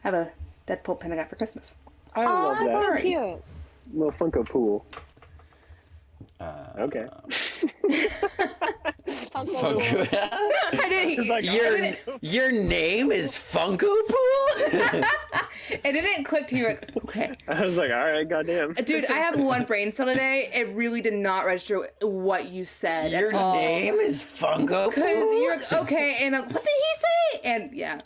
have a Deadpool pin I got for Christmas. I love that. That's cute. Little Funko pool. Okay. Funko. I didn't. Like, Your name is Funko Pool? It didn't click to you. Like, okay, I was like, all right, goddamn. dude, I have one brain cell today. It really did not register what you said. Your at all. name is Funko Because Pool? you're like, okay, and what did he say? And yeah,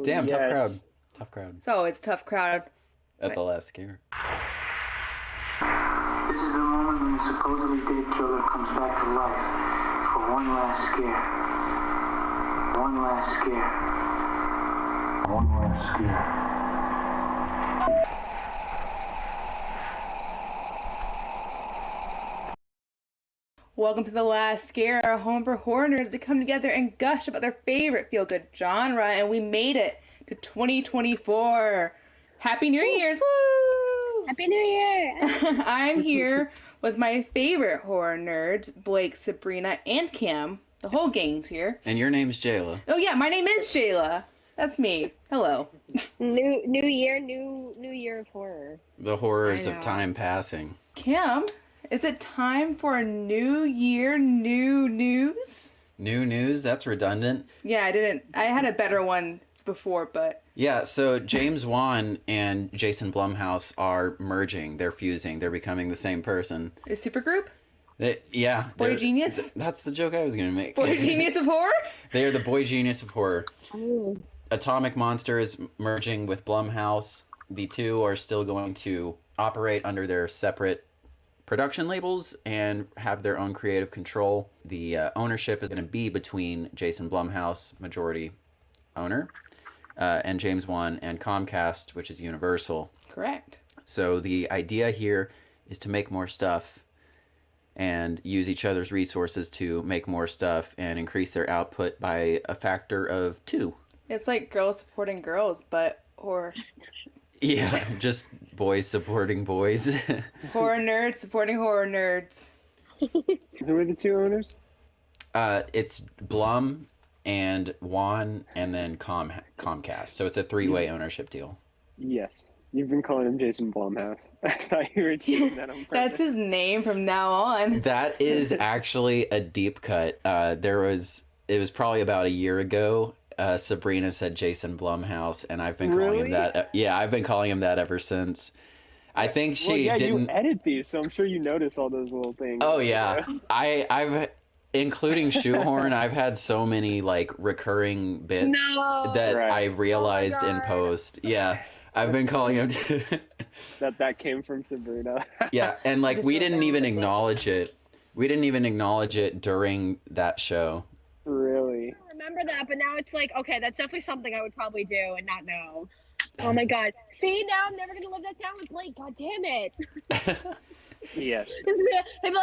Damn, yes. tough crowd. Tough crowd. so it's a tough crowd. At the last scare. This is the moment when the supposedly dead killer comes back to life for one last scare. One last scare. One last scare. Welcome to The Last Scare, our home for horror nerds to come together and gush about their favorite feel-good genre, and we made it to 2024. Happy New Year's! Woo! Happy New Year! I'm here with my favorite horror nerds, Blake, Sabrina, and Cam. The whole gang's here. And your name's Jayla. Oh yeah, my name is Jayla. That's me. Hello. New year, new year of horror. The horrors I of know. time passing. Cam, is it time for a new year, new news? New news? That's redundant. Yeah, I had a better one before, but Yeah, so James Wan and Jason Blumhouse are merging. They're fusing. They're becoming the same person. a supergroup? Yeah. Boy they're- genius? That's the joke I was going to make. Boy genius of horror? They are the boy genius of horror. Oh. Atomic Monster is merging with Blumhouse. The two are still going to operate under their separate production labels and have their own creative control. The ownership is going to be between Jason Blumhouse, majority owner, and James Wan and Comcast, which is Universal. Correct. So the idea here is to make more stuff and use each other's resources to make more stuff and increase their output by a factor of 2. It's like girls supporting girls, but horror. Yeah, just boys supporting boys. Horror nerds supporting horror nerds. Who are the two owners? It's Blum and Wan and then Comcast. So it's a 3-way ownership deal. Yes. You've been calling him Jason Blumhouse. I thought you were doing that on purpose. That's his name from now on. That is actually a deep cut. It was probably about a year ago. Sabrina said Jason Blumhouse, and I've been calling him Really? that. Yeah, I've been calling him that ever since. I think she didn't. You edit these, so I'm sure you notice all those little things. Oh yeah, I've including shoehorn. I've had so many like recurring bits No. that Right. I realized in God. post. Yeah, I've been calling him. That came from Sabrina. Yeah, and like Just we wrote didn't down even the list. acknowledge it. We didn't even acknowledge it during that show. Really? I remember that, but now it's like, okay, that's definitely something I would probably do and not know. Oh my god. See, now I'm never gonna live that down with Blake. God damn it. Yes. They'd be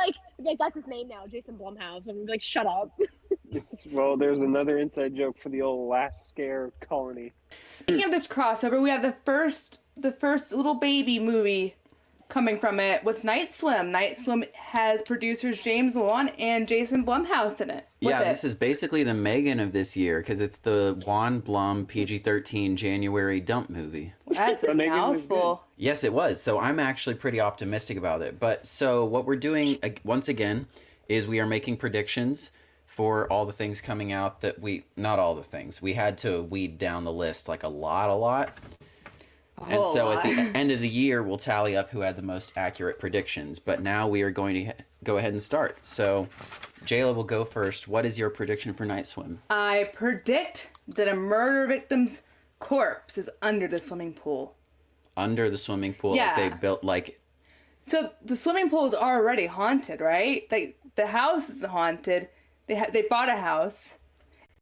like, that's his name now, Jason Blumhouse. And I'm like, shut up. Well, there's another inside joke for the old Last Scare colony. Speaking of this crossover, we have the first little baby movie coming from it with Night Swim. Night Swim has producers James Wan and Jason Blumhouse in it. Yeah, this is basically the Megan of this year because it's the Wan Blum PG-13 January dump movie. That's a But Megan was mouthful. Yes, it was. So I'm actually pretty optimistic about it. But so what we're doing once again is we are making predictions for all the things coming out that not all the things. We had to weed down the list like a lot. And so at the end of the year, we'll tally up who had the most accurate predictions. But now we are going to go ahead and start. So Jayla will go first. What is your prediction for Night Swim? I predict that a murder victim's corpse is under the swimming pool. Under the swimming pool, Yeah. like they built like... So the swimming pool is already haunted, right? Like the house is haunted. They bought a house,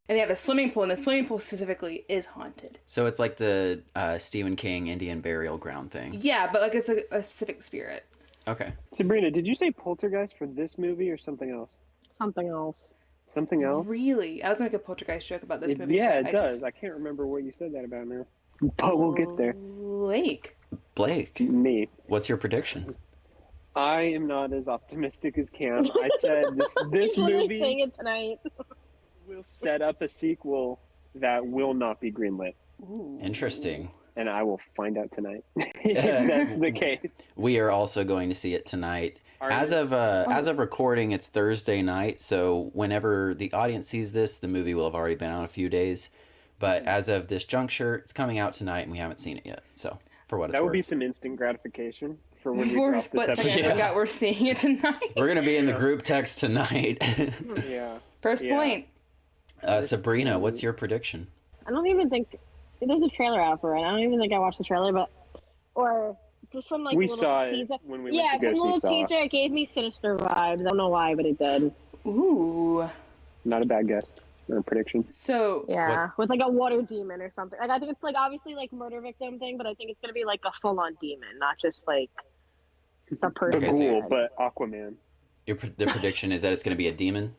and they have a swimming pool, and the swimming pool specifically is haunted. So it's like the Stephen King Indian burial ground thing. Yeah, but like it's a specific spirit. Okay. Sabrina, did you say poltergeist for this movie or something else? Something else. Something else? Really? I was gonna make a poltergeist joke about this movie. Yeah, but it I does. just- I can't remember what you said that about now. But we'll get there. Blake. Blake, Me. what's your prediction? I am not as optimistic as Cam. I said this He's literally saying movie it tonight. will set up a sequel that will not be greenlit. Interesting. And I will find out tonight if that's the case. We are also going to see it tonight. As of recording, it's Thursday night, so whenever the audience sees this, the movie will have already been out a few days. But as of this juncture, it's coming out tonight, and we haven't seen it yet. So, for what it's worth. That would be some instant gratification for when we For a drop split this second, episode. I forgot we're seeing it tonight. We're going to be in the group text tonight. Yeah. First point. Sabrina, what's your prediction? I don't even think there's a trailer out for it. I don't even think I watched the trailer, or just from like We a little saw it teaser. when we Yeah, went to from go a little see Saw. teaser, it gave me sinister vibes. I don't know why, but it did. Ooh. Not a bad guess. Not a prediction. So, Yeah, with like a water demon or something. Like I think it's like obviously like murder victim thing, but I think it's gonna be like a full on demon, not just like the person. The Okay, so ghoul, but Aquaman. The prediction is that it's going to be a demon?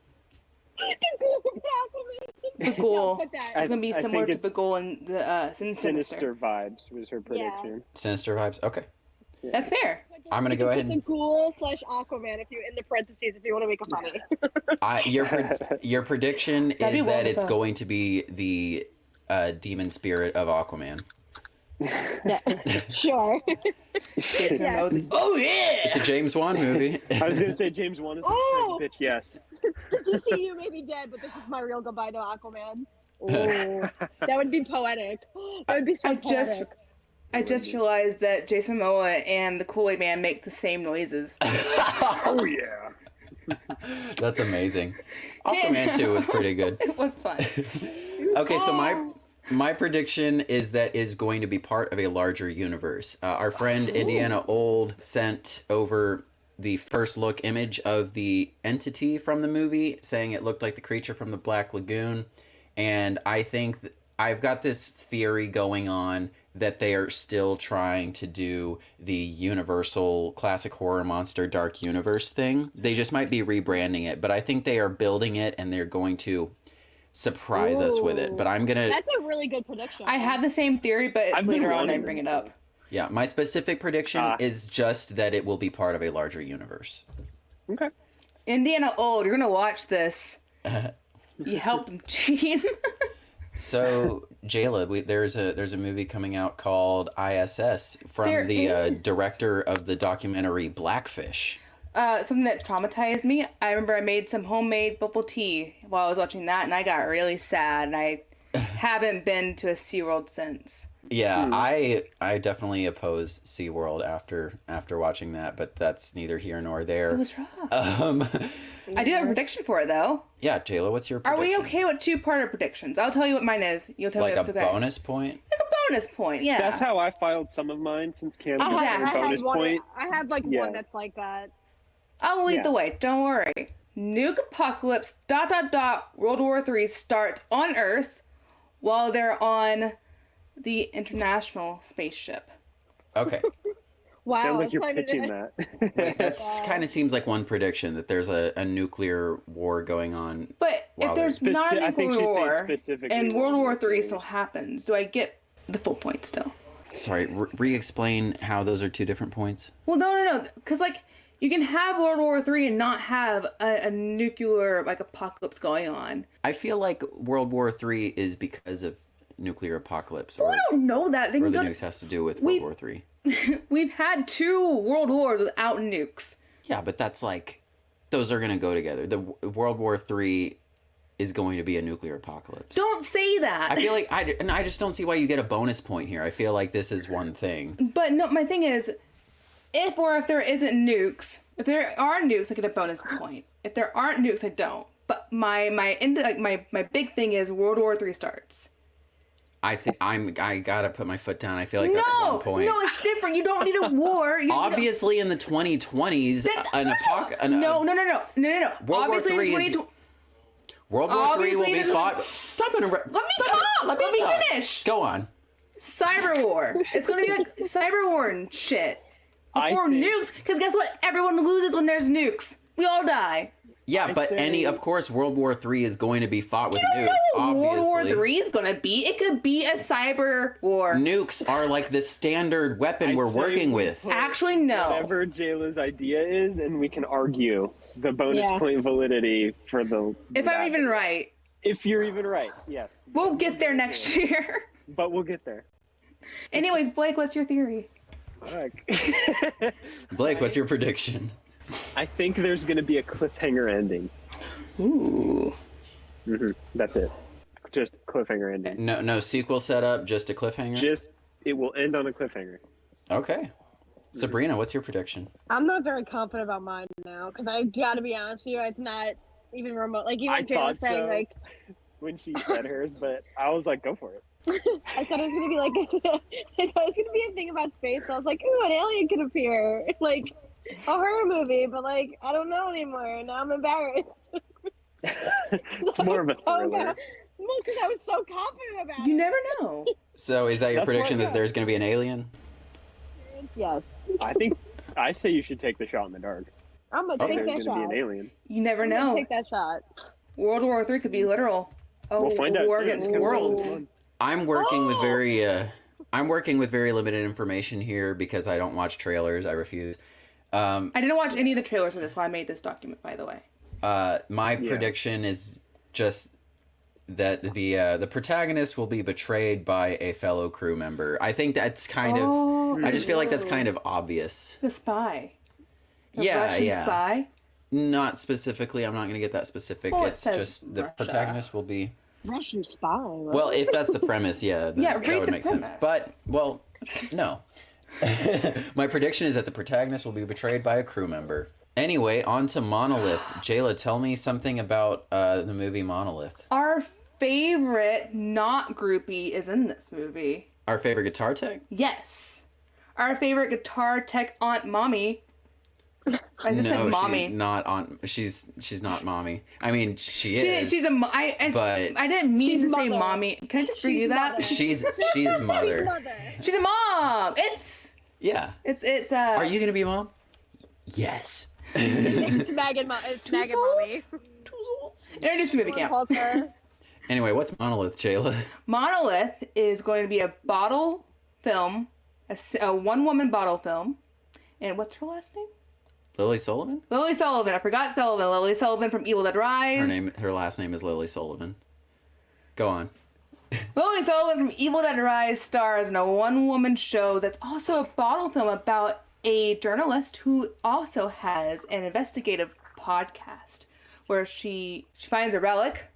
the goal. Put that. It's going to be I similar think to the it's goal in the Sinister. Sinister vibes was her prediction. Sinister vibes? Okay. That's fair. I'm going to You go can ahead put and... the ghoul / Aquaman if you in the parentheses if you want to make it funny. Your prediction That'd be is well that it's done. going to be the demon spirit of Aquaman. Yeah, sure. Jason Yeah. Momoa's Oh, yeah! It's a James Wan movie. I was gonna say James Wan is a Oh! bitch. Yes. The DCU may be dead, but this is my real goodbye to Aquaman. Oh, that would be poetic. That would be so poetic. I just realized that Jason Momoa and the Kool-Aid Man make the same noises. Oh yeah. That's amazing. Aquaman 2 was pretty good. It was fun. Okay, so my prediction is that is going to be part of a larger universe. Our friend Indiana Old sent over the first look image of the entity from the movie, saying it looked like the creature from the Black Lagoon. And I think I've got this theory going on that they are still trying to do the Universal Classic Horror Monster Dark Universe thing. They just might be rebranding it, but I think they are building it and they're going to surprise us with it. But I'm gonna... That's a really good prediction. I had the same theory, but it's I've been later on I wanting bring them it up. Yeah, my specific prediction is just that it will be part of a larger universe. Okay. Indiana Old, you're gonna watch this. You helped him cheat. So, Jayla, there's a movie coming out called I.S.S. from There the is. director of the documentary Blackfish. Something that traumatized me. I remember I made some homemade bubble tea while I was watching that, and I got really sad, and I haven't been to a SeaWorld since. Yeah, I definitely oppose SeaWorld after watching that, but that's neither here nor there. It was rough. I do have a prediction for it, though. Yeah, Jayla, what's your Are prediction? we okay with two-parter predictions? I'll tell you what mine is. You'll tell me Like if it's a okay. bonus point? Like a bonus point, yeah. That's how I filed some of mine since Cam Exactly. had a bonus point. I had like Yeah. one that's like that. I'll lead Yeah. the way. Don't worry. Nuke apocalypse, ... World War III starts on Earth while they're on the International Spaceship. Okay. Wow, Sounds like it's you're like- pitching that. Wait, that's kind of seems like one prediction, that there's a nuclear war going on. But Wow, if there's Speci- not a I think nuclear she's saying war specifically and World War III III. still happens, do I get the full point still? Sorry, re-explain how those are two different points. Well, no. Because, like, you can have World War III and not have a nuclear, like, apocalypse going on. I feel like World War III is because of nuclear apocalypse, or, We don't know that. They or can the go nukes has to do with We- World War III. We've had 2 world wars without nukes. Yeah, but that's like, those are going to go together. The World War III is going to be a nuclear apocalypse. Don't say that. I feel like, I just don't see why you get a bonus point here. I feel like this is one thing. But no, my thing is, if there isn't nukes, if there are nukes, I get a bonus point. If there aren't nukes, I don't. But my big thing is World War III starts. I think I gotta put my foot down. I feel like that's No, one point. no, it's different. You don't need a war. Obviously, in the 2020s, No. World War Obviously, in III 2020. World War III will Obviously, be in the- fought. Stop interrupting. Let me talk. Let me finish. Go on. Cyber war. It's gonna be like cyber war and shit. I Before think- nukes, because guess what? Everyone loses when there's nukes. We all die. Yeah, but of course, World War III is going to be fought with You don't nukes. know what World War Obviously, III is gonna be. It could be a cyber war. nukes are like the standard weapon I we're say working we with. put Actually, no. Whatever Jayla's idea is, and we can argue the bonus Yeah. point validity for the. If I'm even right, If you're even right, yes. we'll get there next year. but we'll get there. Anyways, Blake, what's your theory? Fuck. Blake, what's your prediction? I think there's going to be a cliffhanger ending. Ooh. That's it. Just cliffhanger ending. No sequel setup, just a cliffhanger? It will end on a cliffhanger. Okay. Sabrina, what's your prediction? I'm not very confident about mine now because I gotta be honest with you, it's not even remote. Like you I were Jayla thought saying, so. like When she said hers, but I was like, go for it. I thought it was gonna be like I thought it was gonna be a thing about space. So I was like, ooh, an alien could appear. It's like a horror movie, but like I don't know anymore. Now I'm embarrassed. It's more of a thriller. Well, because I was so confident about You it. never know. So is that your That's prediction what- that there's going to be an alien? Yes, I say you should take the shot in the dark. I'm gonna There's take that going to be shot. an alien. You never I'm gonna know. take that shot. World War III could be literal. Oh, We'll find out war soon. against It's gonna be worlds. fun. I'm working with very limited information here because I don't watch trailers. I refuse. I didn't watch any of the trailers for this, so I made this document, by the way. My prediction is just that the protagonist will be betrayed by a fellow crew member. I think that's kind of. I just feel like that's kind of obvious. The spy. The Yeah, Russian yeah. spy. Not specifically. I'm not going to get that specific. Well, it it's says just the Russia. protagonist will be. Russian spy. Well, if that's the premise, yeah, then Yeah, that read would the make sense. premise. But no. My prediction is that the protagonist will be betrayed by a crew member. Anyway, on to Monolith. Jayla, tell me something about the movie Monolith. Our favorite not groupie is in this movie. Our favorite guitar tech? Yes. Our favorite guitar tech aunt mommy. I just said mommy. She's not mommy. I mean, she is. She's a but I didn't mean to She's say mother. mommy. Can I just read you that? mother. she's She's mother. mother. She's a mom. It's Are you gonna be a mom? Yes. It's Megan. It's Megan, mommy. Introduce the movie camp. Calls her. Anyway, what's Monolith, Jayla? Monolith is going to be a bottle film, a one-woman bottle film. And what's her last name? Lily Sullivan? Lily Sullivan. I forgot Sullivan. Lily Sullivan from Evil Dead Rise. Her last name is Lily Sullivan. Go on. Lily Sullivan from Evil Dead Rise stars in a one-woman show that's also a bottle film about a journalist who also has an investigative podcast where she finds a relic.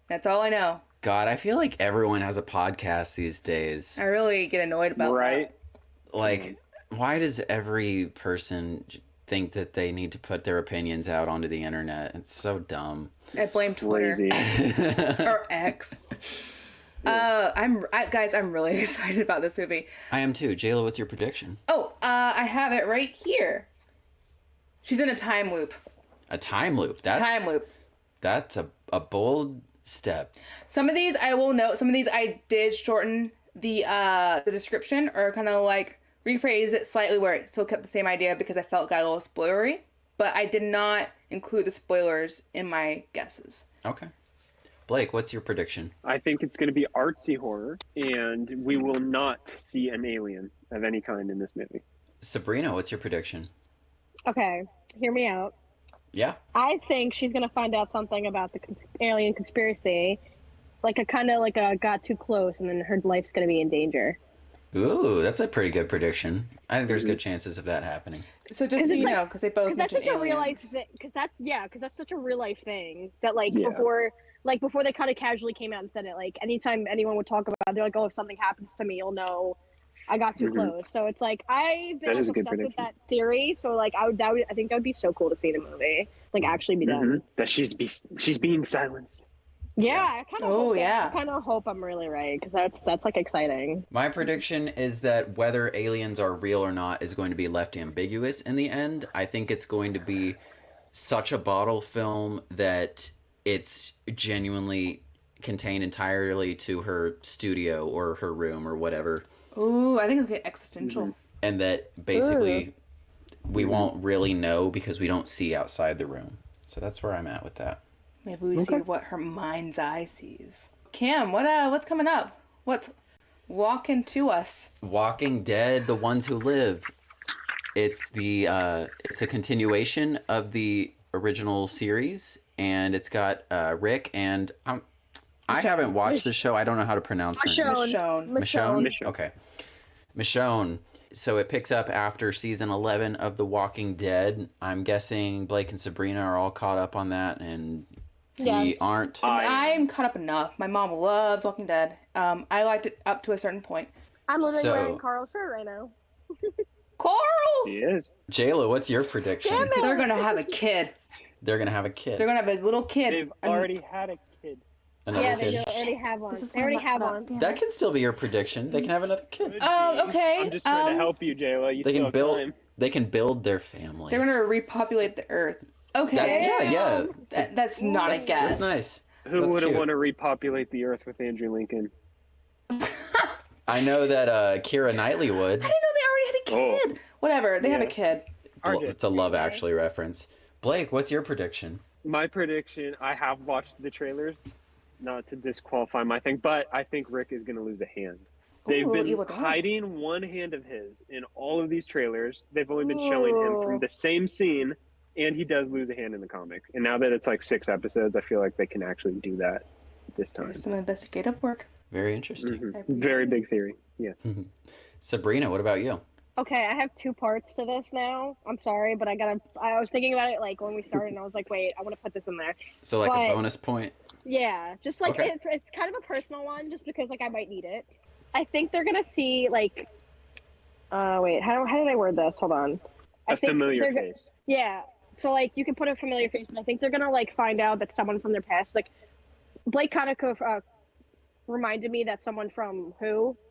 That's all I know. God, I feel like everyone has a podcast these days. I really get annoyed about Right? Like, why does every person think that they need to put their opinions out onto the internet? It's so dumb. that. I blame Twitter Crazy. or X. Guys, I'm really excited about this movie. I am too. Jayla, what's your prediction? Oh, I have it right here. She's in a time loop. A time loop. That's a bold step. Some of these I will note. Some of these I did shorten the description or kind of like rephrase it slightly where it still kept the same idea because I felt it got a little spoilery. But I did not include the spoilers in my guesses. Okay. Blake, what's your prediction? I think it's going to be artsy horror, and we will not see an alien of any kind in this movie. Sabrina, what's your prediction? Okay, hear me out. Yeah. I think she's gonna find out something about the alien conspiracy, like a kind of like a got too close, and then her life's gonna be in danger. Ooh, that's a pretty good prediction. I think there's good chances of that happening. So just so you know, because they both Because that's such mentioned a real life aliens. thing. Because that's such a real life thing that like Yeah. before they kind of casually came out and said it. Like anytime anyone would talk about it, they're like, oh, if something happens to me, you'll know I got too close. So it's like I've been That is a good obsessed with prediction. that theory. So like I think that would be so cool to see in a movie, like actually be done. That she's being silenced. Yeah, I kind of. Oh, yeah. I kind of hope I'm really right because that's like exciting. My prediction is that whether aliens are real or not is going to be left ambiguous in the end. I think it's going to be such a bottle film that it's genuinely contained entirely to her studio or her room or whatever. Ooh, I think it's getting existential. And that basically we won't really know because we don't see outside the room. So that's where I'm at with that. Maybe we see what her mind's eye sees. Kim, what's coming up? What's walking to us? Walking Dead: The Ones Who Live. It's a continuation of the original series, and it's got Rick and I haven't watched the show. I don't know how to pronounce her name. Michonne. Michonne? Michonne. Okay. Michonne. So it picks up after season 11 of The Walking Dead. I'm guessing Blake and Sabrina are all caught up on that, and we Yes. aren't. I'm caught up enough. My mom loves Walking Dead. I liked it up to a certain point. I'm literally So- wearing Carl's shirt right now. Coral! He is. Jayla, what's your prediction? Damn it. They're gonna have a kid. They're going to have a kid. They're gonna have a little kid. They've already had a kid. Another Yeah, they kid. do already have one. This is They already why I'm have not- one. damn That it. can still be your prediction. They can have another kid. Could be. Okay. I'm just trying to help you, Jayla. You They still can have build. time. They can build their family. They're gonna repopulate the earth. Okay. Yeah. That's not a guess. That's nice. Who That's wouldn't cute. want to repopulate the earth with Andrew Lincoln? I know that Keira Knightley would. I didn't know they already had a kid. Whatever. They have a Yeah. kid. Well, RJ. it's a Love Actually reference. Blake, what's your prediction? My prediction, I have watched the trailers, not to disqualify my thing, but I think Rick is going to lose a hand. They've Ooh, been evil dog. hiding one hand of his in all of these trailers. They've only been showing him from the same scene, and he does lose a hand in the comic. And now that it's like 6 episodes, I feel like they can actually do that this time. There's some investigative work. Very interesting. Mhm. Very big theory. Yeah. Sabrina, what about you? Okay, I have 2 parts to this now. I'm sorry, but I was thinking about it like when we started, and I was like, wait, I want to put this in there. So like a But- bonus point. Yeah, just like Okay. it's kind of a personal one, just because like I might need it. I think they're gonna see like, wait, how did I word this? Hold on. I A think familiar they're face. Yeah, so like you can put a familiar face, but I think they're gonna like find out that someone from their past, like Blake kind of reminded me that someone from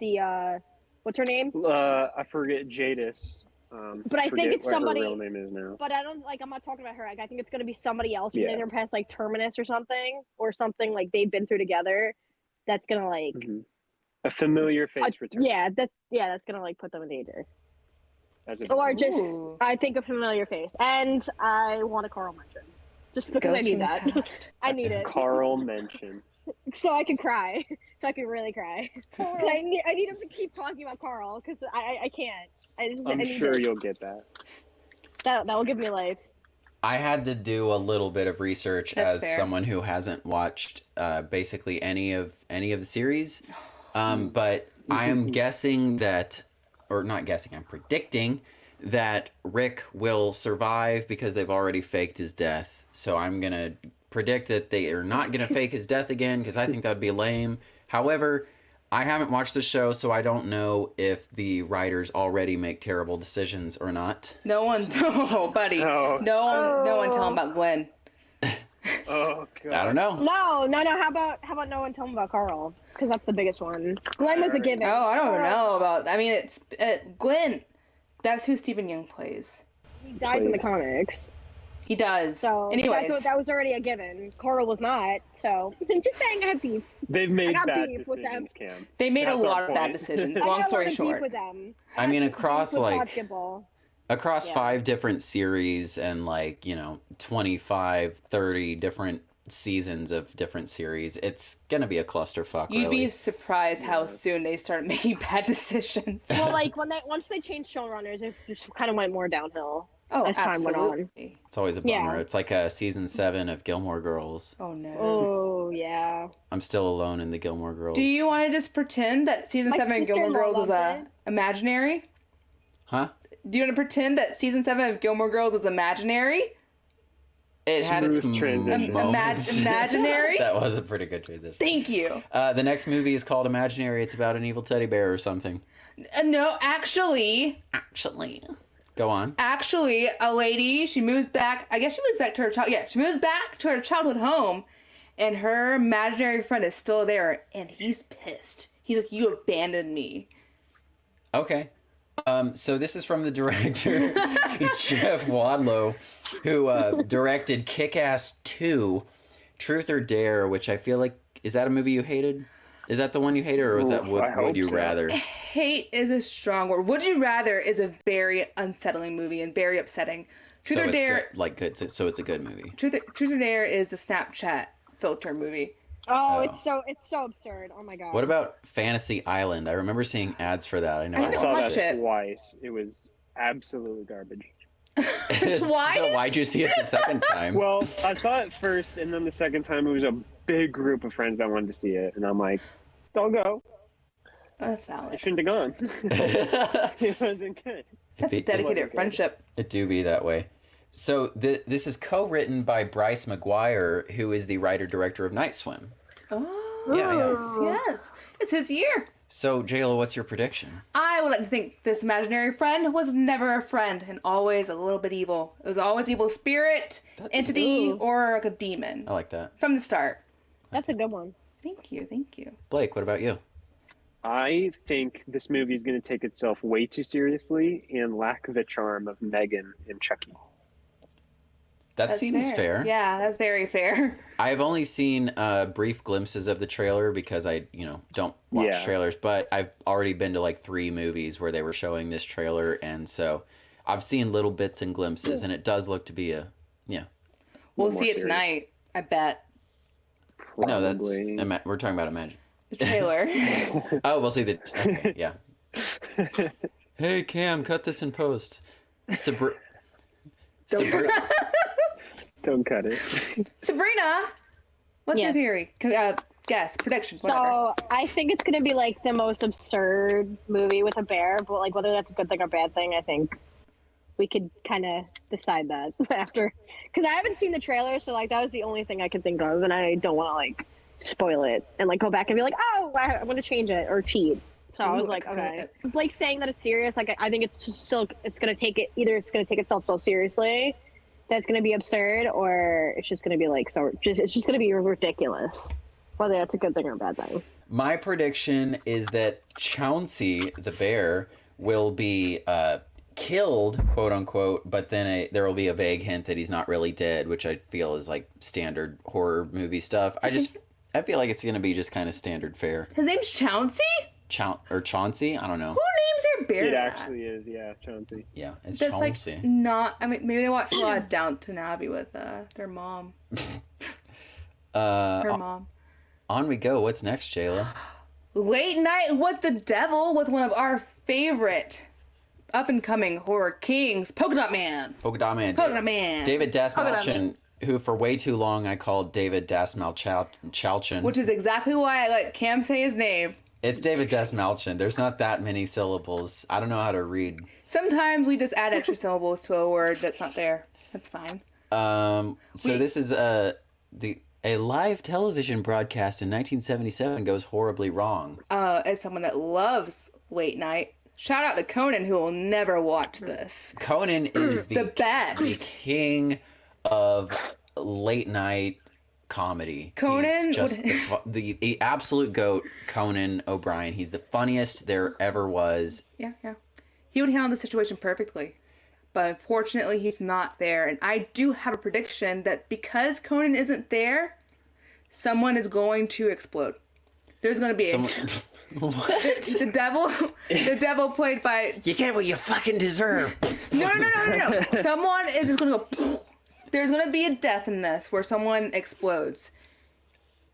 the what's her name? I forget Jadis. But I think forget it's what somebody- her real name is now. But I don't like. I'm not talking about her. Like, I think it's gonna be somebody else from Yeah. their past, like Terminus or something like they've been through together. That's gonna like, Mhm. A familiar face return. yeah, that's gonna like put them in danger. As a Or just, Ooh. I think a familiar face, and I want a Carl mention, just because I Ghost need from the that. past. I need it Carl mention. so I can cry, so I can really cry. 'Cause I need him to keep talking about Carl because I can't. I I'm need sure it. you'll get that. That will give me life. I had to do a little bit of research That's as fair. someone who hasn't watched basically any of the series. But I am guessing that, or not guessing, I'm predicting that Rick will survive because they've already faked his death. So I'm going to predict that they are not going to fake his death again because I think that would be lame. However, I haven't watched the show, so I don't know if the writers already make terrible decisions or not. No one, oh, buddy. Oh. No one tell him about Glenn. Oh god. I don't know. No. How about no one tell him about Carl? Because that's the biggest one. Glenn is a given. Oh, I don't know about. I mean, it's Glenn. That's who Stephen Young plays. He dies in the comics. He does. So Anyways, that was already a given. Carl was not. So just saying, I have beef. They've made got bad beef with them. decisions, Cam. they made That's a our lot of bad point. decisions. I got Long a lot story of beef short. with them. I mean, have beef across, with like- basketball. Across Yeah. 5 different series and 25, 30 different seasons of different series, it's gonna be a clusterfuck. You'd really. be surprised how soon they start making bad decisions. Well, like once they changed showrunners, it just kind of went more downhill. Oh, as time went on. absolutely. It's always a bummer. Yeah. It's like a season 7 of Gilmore Girls. Oh no. Oh yeah. I'm still alone in the Gilmore Girls. Do you want to just pretend that season My 7 of Gilmore sister-in-law Girls was loved it. imaginary? Huh? Do you want to pretend that season 7 of Gilmore Girls was imaginary? It had its Smooth transition. moments. Imaginary? That was a pretty good transition. Thank you. The next movie is called Imaginary. It's about an evil teddy bear or something. No, actually, Go on. a lady, she moves back. I guess she moves back to her child. Yeah, she moves back to her childhood home, and her imaginary friend is still there, and he's pissed. He's like, "You abandoned me." Okay. So this is from the director, Jeff Wadlow, who directed Kick-Ass 2, Truth or Dare, which I feel like, is that a movie you hated? Is that the one you hated, or was that Oof, I Would hope You so. Rather? Hate is a strong word. Would You Rather is a very unsettling movie and very upsetting. Truth So or it's Dare, good, good. So it's a good movie. Truth or Dare is the Snapchat filter movie. Oh, Oh. it's so absurd. Oh my god. What about Fantasy Island? I remember seeing ads for that. I I I never didn't saw watch that it. twice. It was absolutely garbage. Twice? So why'd you see it the second time? Well, I saw it first, and then the second time it was a big group of friends that wanted to see it, and I'm like, I'll go. That's I valid. shouldn't have gone. It wasn't good. That's a dedicated friendship. It do be that way. So this is co-written by Bryce McGuire, who is the writer-director of Night Swim. Oh, Yeah. yes. It's his year. So, Jayla, what's your prediction? I would like to think this imaginary friend was never a friend and always a little bit evil. It was always evil spirit, entity, or like a demon. I like that. From the start. That's a good one. Thank you, thank you. Blake, what about you? I think this movie is going to take itself way too seriously and lack the charm of Megan and Chucky. That That's seems fair. Yeah, that's very fair. I've only seen brief glimpses of the trailer because I, don't watch trailers, but I've already been to like 3 movies where they were showing this trailer, and so I've seen little bits and glimpses, and it does look to be We'll see it tonight, I bet. Probably. No, we're talking about Imagine. The trailer. Oh, we'll see the. Okay, yeah. Hey, Cam, cut this in post. Don't cut it. Sabrina, what's your Yes. theory? Guess, prediction, So whatever. I think it's gonna be like the most absurd movie with a bear, but like whether that's a good thing or bad thing, I think we could kind of decide that after, because I haven't seen the trailer, so like that was the only thing I could think of, and I don't want to like spoil it and like go back and be like, oh, I'm gonna change it or cheat. So I was Ooh, like, that's okay, good. like saying that it's serious. Like I think it's just still it's gonna take it either it's gonna take itself so seriously that it's gonna be absurd, or it's just gonna be like it's just gonna be ridiculous. Whether that's a good thing or a bad thing. My prediction is that Chauncey, the bear, will be killed, quote unquote, but then there will be a vague hint that he's not really dead, which I feel is like standard horror movie stuff. I feel like it's going to be just kind of standard fare. His name's Chauncey? Chauncey? I don't know. Who names their bear It that? actually is, yeah, Chauncey. Yeah, it's That's Chauncey. like not. I mean, maybe they watched a lot of Downton Abbey with their mom. Her mom. On we go. What's next, Jayla? Late Night with the Devil with one of our favorite up and coming horror kings, Polka Dot Man. Polka Dot Man. Polka Man. David Dasmalchian, who for way too long I called David Dasmalchian. Which is exactly why I let Cam say his name. It's David Dasmalchian. There's not that many syllables. I don't know how to read. Sometimes we just add extra syllables to a word that's not there. That's fine. This is a live television broadcast in 1977 goes horribly wrong. As someone that loves late night, shout out to Conan, who will never watch this. Conan is The best. the king of late night comedy. Conan He's just the absolute goat. Conan O'Brien. He's the funniest there ever was. Yeah. He would handle the situation perfectly. But unfortunately, he's not there. And I do have a prediction that because Conan isn't there, someone is going to explode. There's going to be What? the devil played by... You get what you fucking deserve. No. Someone is just going to go... There's going to be a death in this where someone explodes.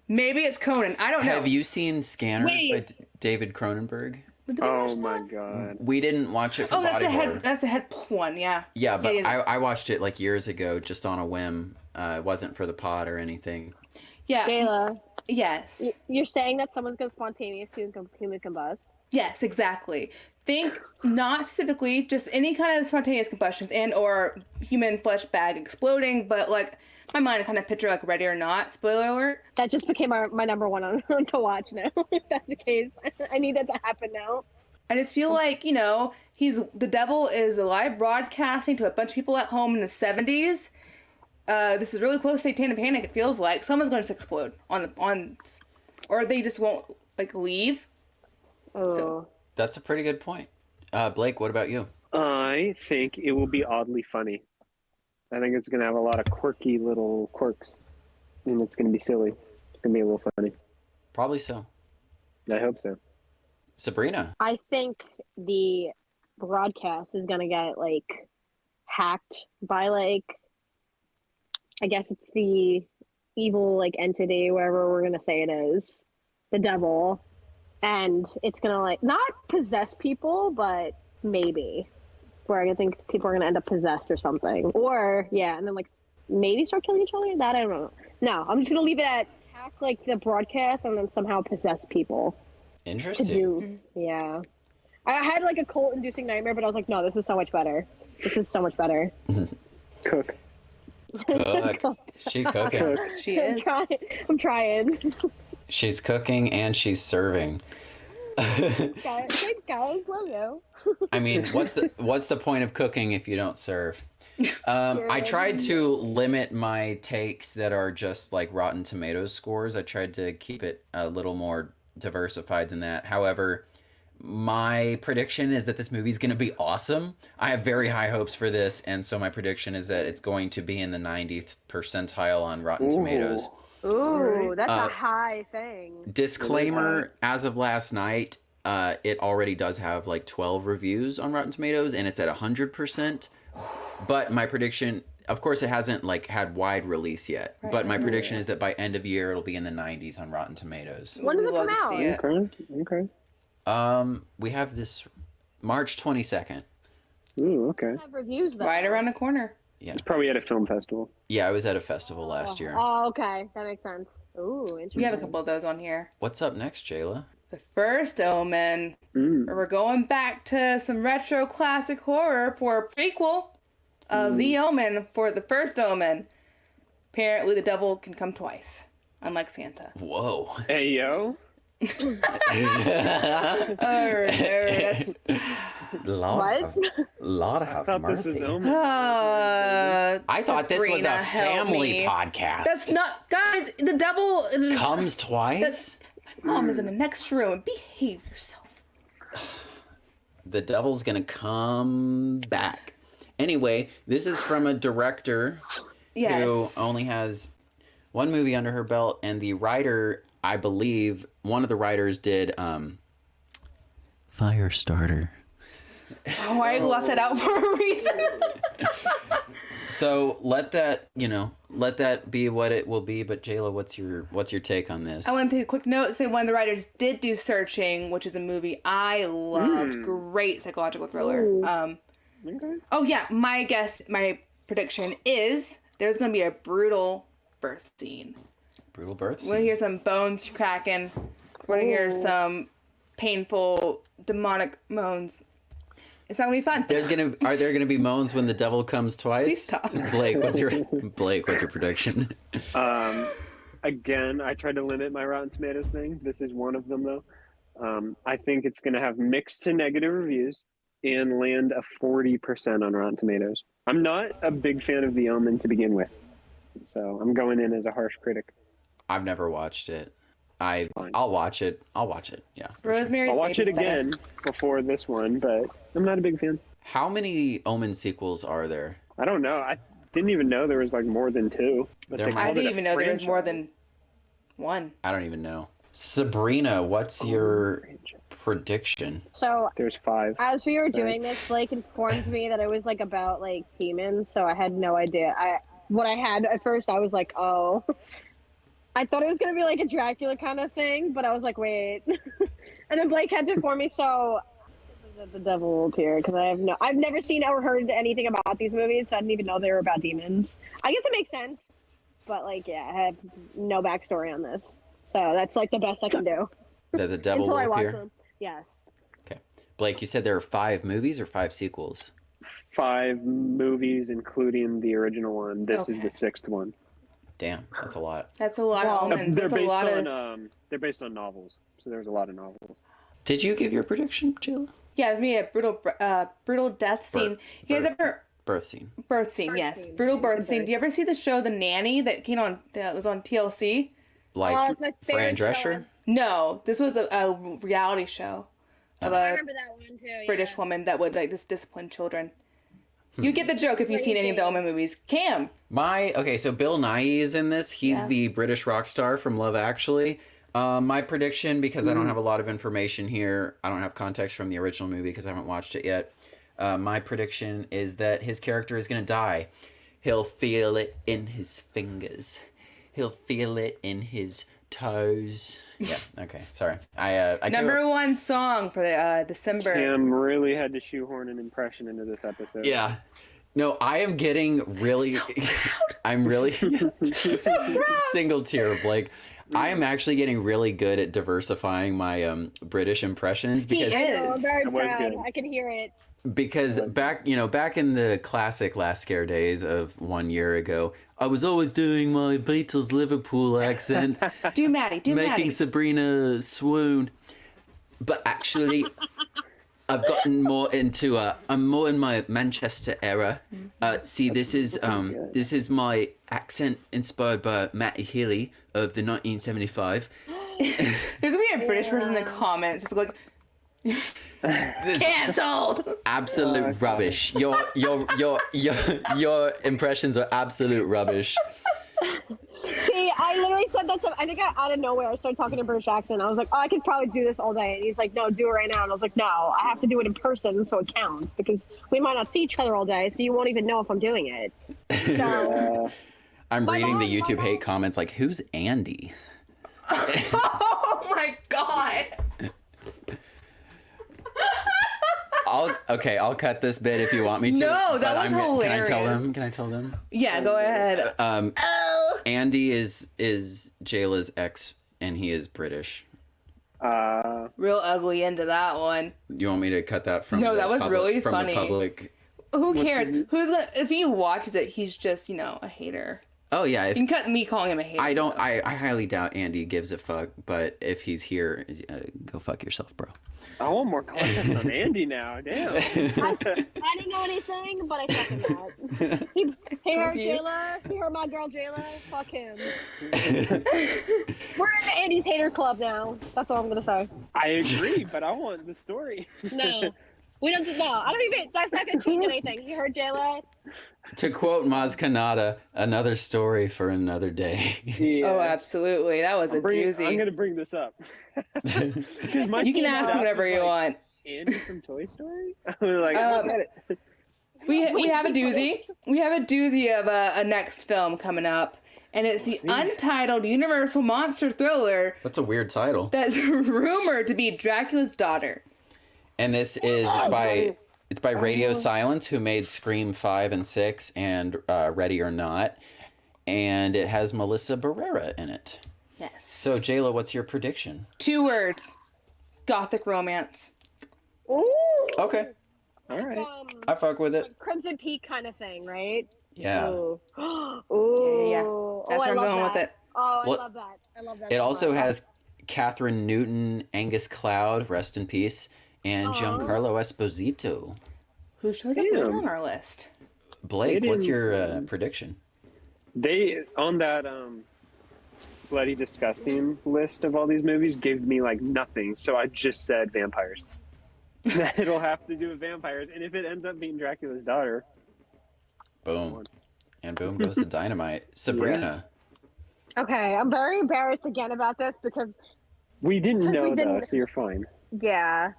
Maybe it's Conan. I don't know. Have you seen Scanners Wait. by David Cronenberg? Did we watch Oh my that? god. We didn't watch it for Oh, that's body the horror. head. That's the head one. Yeah. Yeah, but yeah. I watched it like years ago just on a whim. It wasn't for the pod or anything. Yeah. Jayla, Yes. you're saying that someone's gonna spontaneously human combust? Yes, exactly. Think not specifically just any kind of spontaneous combustions and or human flesh bag exploding, but like my mind kind of picture like Ready or Not. Spoiler alert. That just became my number one on to watch now. If that's the case, I need that to happen now. I just feel like, the devil is live broadcasting to a bunch of people at home in the 70s. This is really close to Satanic Panic, it feels like. Someone's going to explode or they just won't like leave. Oh, So- That's a pretty good point. Blake, what about you? I think it will be oddly funny. I think it's going to have a lot of quirky little quirks. And it's going to be silly. It's going to be a little funny. Probably so. I hope so. Sabrina. I think the broadcast is gonna get like hacked by like, I guess it's the evil like entity, wherever we're gonna say it is, the devil, and it's gonna like not possess people, but maybe where I think people are gonna end up possessed or something, or and then like maybe start killing each other. That I don't know. No, I'm just gonna leave it at act like the broadcast and then somehow possess people to Interesting. do. Yeah. I had like a cult-inducing nightmare, but I was like, no, this is so much better. This is so much better. Cook. Cook. She's cooking. She is. I'm trying. She's cooking and she's serving. Thanks, guys. Love you. I mean, what's the point of cooking if you don't serve? I tried to limit my takes that are just like Rotten Tomatoes scores. I tried to keep it a little more diversified than that. However, my prediction is that this movie's going to be awesome. I have very high hopes for this, and so my prediction is that it's going to be in the 90th percentile on Rotten Tomatoes. Ooh, that's a high thing. Disclaimer, as of last night, it already does have like 12 reviews on Rotten Tomatoes, and it's at 100%. But my prediction, of course, it hasn't like had wide release yet. Right. But my prediction is that by end of year, it'll be in the 90s on Rotten Tomatoes. When does it We'd love come to out? see it. Okay. We have this March 22nd. Ooh, okay. I have reviews though. Right around the corner. It's probably at a film festival. Yeah, I was at a festival last year. Oh, okay. That makes sense. Ooh, interesting. We have a couple of those on here. What's up next, Jayla? The First Omen. Where we're going back to some retro classic horror for a prequel of The Omen for The First Omen. Apparently the devil can come twice, unlike Santa. Whoa. Hey, yo. That's, Lot I of thought this was Murphy. Omen. I thought this was Sabrina, a help family me. podcast. That's not, guys. The devil. Comes twice? My mom is in the next room. Behave yourself. The devil's gonna come back. Anyway, this is from a director Yes. who only has one movie under her belt, and the writer, I believe, one of the writers did Firestarter. Oh, I left that out for a reason. So let that be what it will be. But Jayla, what's your take on this? I want to take a quick note and say one of the writers did do Searching, which is a movie I loved. Great psychological thriller. Okay. Oh yeah, my prediction is there's going to be a brutal birth scene. Brutal birth. We're going to hear some bones cracking. We're going to hear some painful demonic moans. It's not going to be fun. Are there gonna be moans when the devil comes twice? Please stop. Blake, what's your prediction? Again, I tried to limit my Rotten Tomatoes thing. This is one of them, though. I think it's going to have mixed to negative reviews and land a 40% on Rotten Tomatoes. I'm not a big fan of The Omen to begin with, so I'm going in as a harsh critic. I've never watched it. I'll watch it. Yeah. Rosemary's I'll watch it Baby's better. again before this one, but I'm not a big fan. How many Omen sequels are there? I don't know. I didn't even know there was like more than two. But There they might- I called it didn't a even know there was more franchise. than one. I don't even know. Sabrina, what's your prediction? So There's 5. as we were doing this, Blake informed me that it was like about like demons, so I had no idea. What I had at first, I was like, oh, I thought it was gonna be like a Dracula kind of thing, but I was like, wait. And then Blake had to inform me, so the devil will appear because I've never seen or heard anything about these movies, so I didn't even know they were about demons. I guess it makes sense, but like, yeah, I have no backstory on this, so that's like the best I can do That the devil until will I watch appear? them. Yes. Okay. Blake, you said there are 5 movies or 5 sequels? 5 movies, including the original one. This is Okay. the 6th one. Damn, that's a lot. That's a lot Wow. of omens. They're That's a based lot on of... they're based on novels, so there's a lot of novels. Did you give your prediction, Jayla? Yeah, it's me a brutal death scene. You guys ever... Birth scene. Birth scene, Birth yes. scene. Brutal birth Birth. scene. Do you ever see the show The Nanny that was on TLC? Like it's my Fran favorite show. Drescher? No, this was a reality show of I a remember that one too. Yeah. British woman that would like just discipline children. You get the joke if you've seen any of the Omen movies. Cam. So Bill Nighy is in this. He's Yeah. the British rock star from Love Actually. My prediction, because I don't have a lot of information here, I don't have context from the original movie because I haven't watched it yet. My prediction is that his character is going to die. He'll feel it in his fingers. He'll feel it in his toes. Yeah, okay, sorry. I Number one song for the December. Cam really had to shoehorn an impression into this episode. Yeah. No, I am getting really... I'm really... So proud. Single tear, Blake. I am actually getting really good at diversifying my British impressions because He is. Oh, I'm very That was proud. good. I can hear it. back in the classic Last Scare days of 1 year ago, I was always doing my Beatles Liverpool accent, Do Maddie. Do making Maddie. Sabrina swoon. But actually, I've gotten more into I'm more in my Manchester era. See, this is my accent inspired by Matty Healy of the 1975. There's gonna be a British person in the comments. It's like cancelled. Absolute rubbish. Your impressions are absolute rubbish. See, I literally said that to, I think out of nowhere, I started talking in British accent. I was like, oh, I could probably do this all day. And he's like, no, do it right now. And I was like, no, I have to do it in person so it counts because we might not see each other all day, so you won't even know if I'm doing it. So, I'm reading the mom- YouTube hate comments like, who's Andy? Oh my god. I'll cut this bit if you want me to. No, that but was Can hilarious. Can I tell them? Yeah, go ahead. Andy is Jayla's ex, and he is British. Real ugly into that one. You want me to cut that from? No, the that was really from funny. The public. Who cares? Who's gonna? If he watches it, he's just a hater. Oh yeah, You can cut me calling him a hater. I don't. I highly doubt Andy gives a fuck. But if he's here, go fuck yourself, bro. I want more context on Andy now. Damn. I didn't know anything, but I second that. He heard Jayla. He heard my girl Jayla. Fuck him. We're in Andy's hater club now. That's all I'm gonna say. I agree, but I want the story. No, we don't. No, I don't even. That's not gonna change anything. He heard Jayla. To quote Maz Kanata, another story for another day. Yeah. Oh, absolutely. That was a doozy. I'm gonna bring this up. You can ask whatever you want. Andy from Toy Story? I was like, I don't get it. We have a doozy. We have a doozy of a next film coming up, and it's the untitled Universal monster thriller That's a weird title. that's rumored to be Dracula's daughter. And this is by Radio Silence, who made Scream 5 and 6 and Ready or Not. And it has Melissa Barrera in it. Yes. So, Jayla, what's your prediction? 2 words. Gothic romance. Ooh. Okay. All right. I fuck with it. Like Crimson Peak kind of thing, right? Yeah. Ooh. Ooh. Yeah. That's where I I'm love going that. with it. Oh, I Well, love that. I love that. It so also much. has Catherine Newton, Angus Cloud, rest in peace, and Giancarlo Esposito. Who shows up on our list? Blake, It what's is, your prediction? They on that bloody disgusting list of all these movies gave me like nothing, so I just said vampires. It'll have to do with vampires, and if it ends up being Dracula's daughter, Boom. And boom goes the dynamite. Sabrina. Okay, I'm very embarrassed again about this because we didn't know though, didn't- so you're fine. yeah.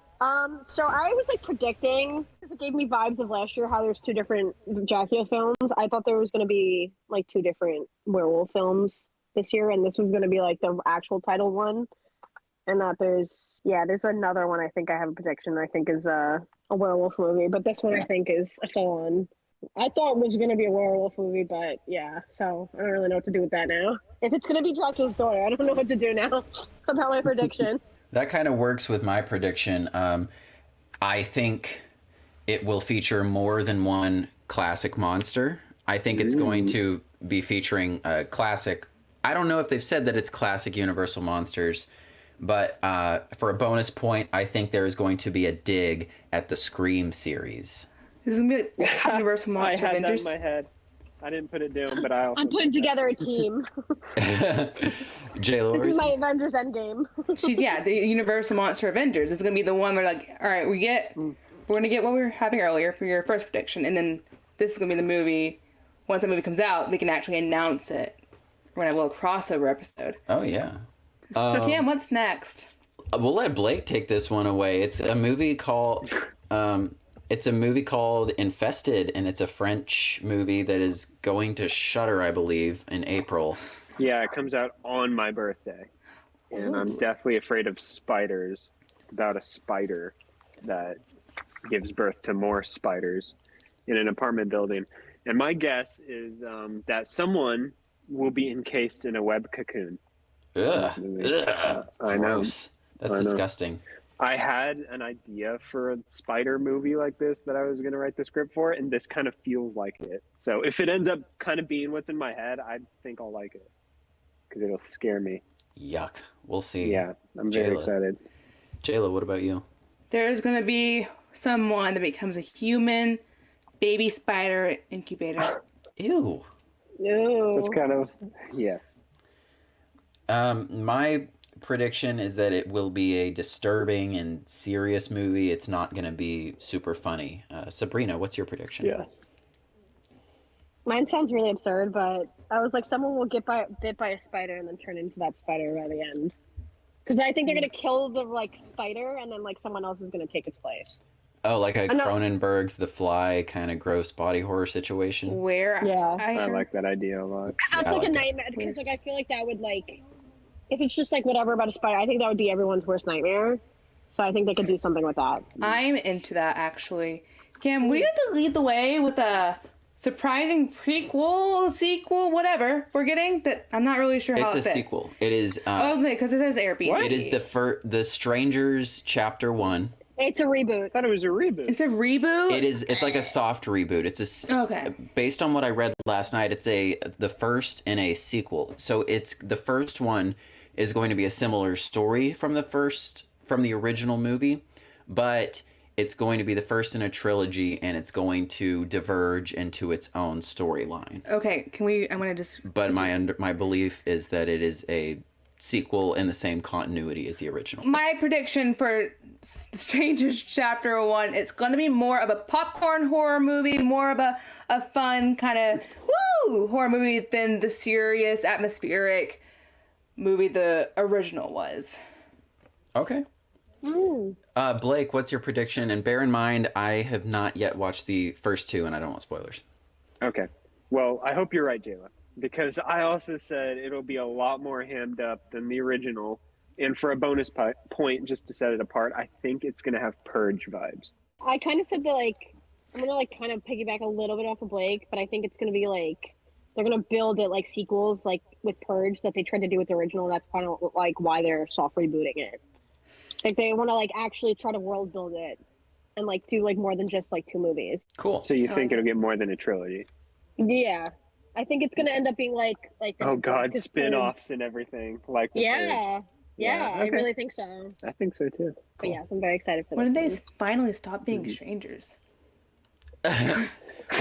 So I was like predicting because it gave me vibes of last year how there's 2 different Dracula films. I thought there was going to be like 2 different werewolf films this year, and this was going to be like the actual title one. And that there's another one I think I have a prediction I think is a werewolf movie, but this one I think is a full on. I thought it was going to be a werewolf movie, but yeah, so I don't really know what to do with that now. If it's going to be Dracula's daughter, I don't know what to do now about my prediction. That kind of works with my prediction. I think it will feature more than one classic monster. I think it's going to be featuring a classic. I don't know if they've said that it's classic Universal monsters, but for a bonus point, I think there is going to be a dig at the Scream series. This is going to be Universal I Monster had Avengers. that in my head. I didn't put it down, but I also I'm putting together a team. Jayla, This is my Avengers Endgame. The Universal Monster Avengers. This is going to be the one where like, all right, we're going to get what we were having earlier for your first prediction, and then this is going to be the movie. Once the movie comes out, they can actually announce it. We're going to have a little crossover episode. Oh, yeah. Cam, what's next? We'll let Blake take this one away. It's a movie called Infested, and it's a French movie that is going to Shudder, I believe, in April. Yeah, it comes out on my birthday. And I'm deathly afraid of spiders. It's about a spider that gives birth to more spiders in an apartment building. And my guess is that someone will be encased in a web cocoon. Ugh. movie. Ugh. I know. Gross. That's I know. disgusting. I had an idea for a spider movie like this that I was going to write the script for, and this kind of feels like it. So if it ends up kind of being what's in my head, I think I'll like it because it'll scare me. Yuck. We'll see. Yeah, I'm very Jayla. excited. Jayla, what about you? There's gonna be someone that becomes a human baby spider incubator. Ew. No. That's kind of, yeah. My prediction is that it will be a disturbing and serious movie. It's not going to be super funny. Sabrina, what's your prediction? Yeah. Mine sounds really absurd, but I was like, someone will get bit by a spider and then turn into that spider by the end. Because I think they're gonna kill the like spider, and then like someone else is gonna take its place. Oh, like a I'm not- Cronenberg's The Fly kind of gross body horror situation? Where Yeah. I heard- like that idea a lot. That's I like like a that. nightmare. Because like I feel like that would like, if it's just like whatever about a spider, I think that would be everyone's worst nightmare. So I think they could do something with that. I'm into that actually. Cam, we have to lead the way with a surprising prequel, sequel, whatever we're getting. That I'm not really sure how It's it a fits. sequel. It is. I was because it says Airbnb. What? It is the Strangers Chapter 1. It's a reboot. I thought it was a reboot. It's a reboot. It is. It's like a soft reboot. Okay. Based on what I read last night, it's the first in a sequel. So it's the first one is going to be a similar story from the original movie, but it's going to be the first in a trilogy, and it's going to diverge into its own storyline. Okay. Can we? I'm gonna just. But my belief is that it is a sequel in the same continuity as the original. My prediction for Strangers Chapter 1, it's going to be more of a popcorn horror movie, more of a fun kind of horror movie than the serious, atmospheric movie the original was. Okay. Blake, what's your prediction? And bear in mind, I have not yet watched the first two, and I don't want spoilers. Okay. Well, I hope you're right, Jayla, because I also said it'll be a lot more hammed up than the original. And for a bonus point, just to set it apart, I think it's going to have Purge vibes. I kind of said that like I'm gonna like kind of piggyback a little bit off of Blake, but I think it's gonna be like they're gonna build it like sequels, like with Purge that they tried to do with the original. That's kind of like why they're soft rebooting it. Like they want to like actually try to world build it and like do like more than just like 2 movies. Cool. So you think it'll get more than a trilogy? Yeah, I think it's gonna end up being like Oh God, because spin-offs and everything like the Purge. Yeah, Yeah, I okay. really think so. I think so too. But yes, I'm very excited for When this. did they finally stop being strangers? When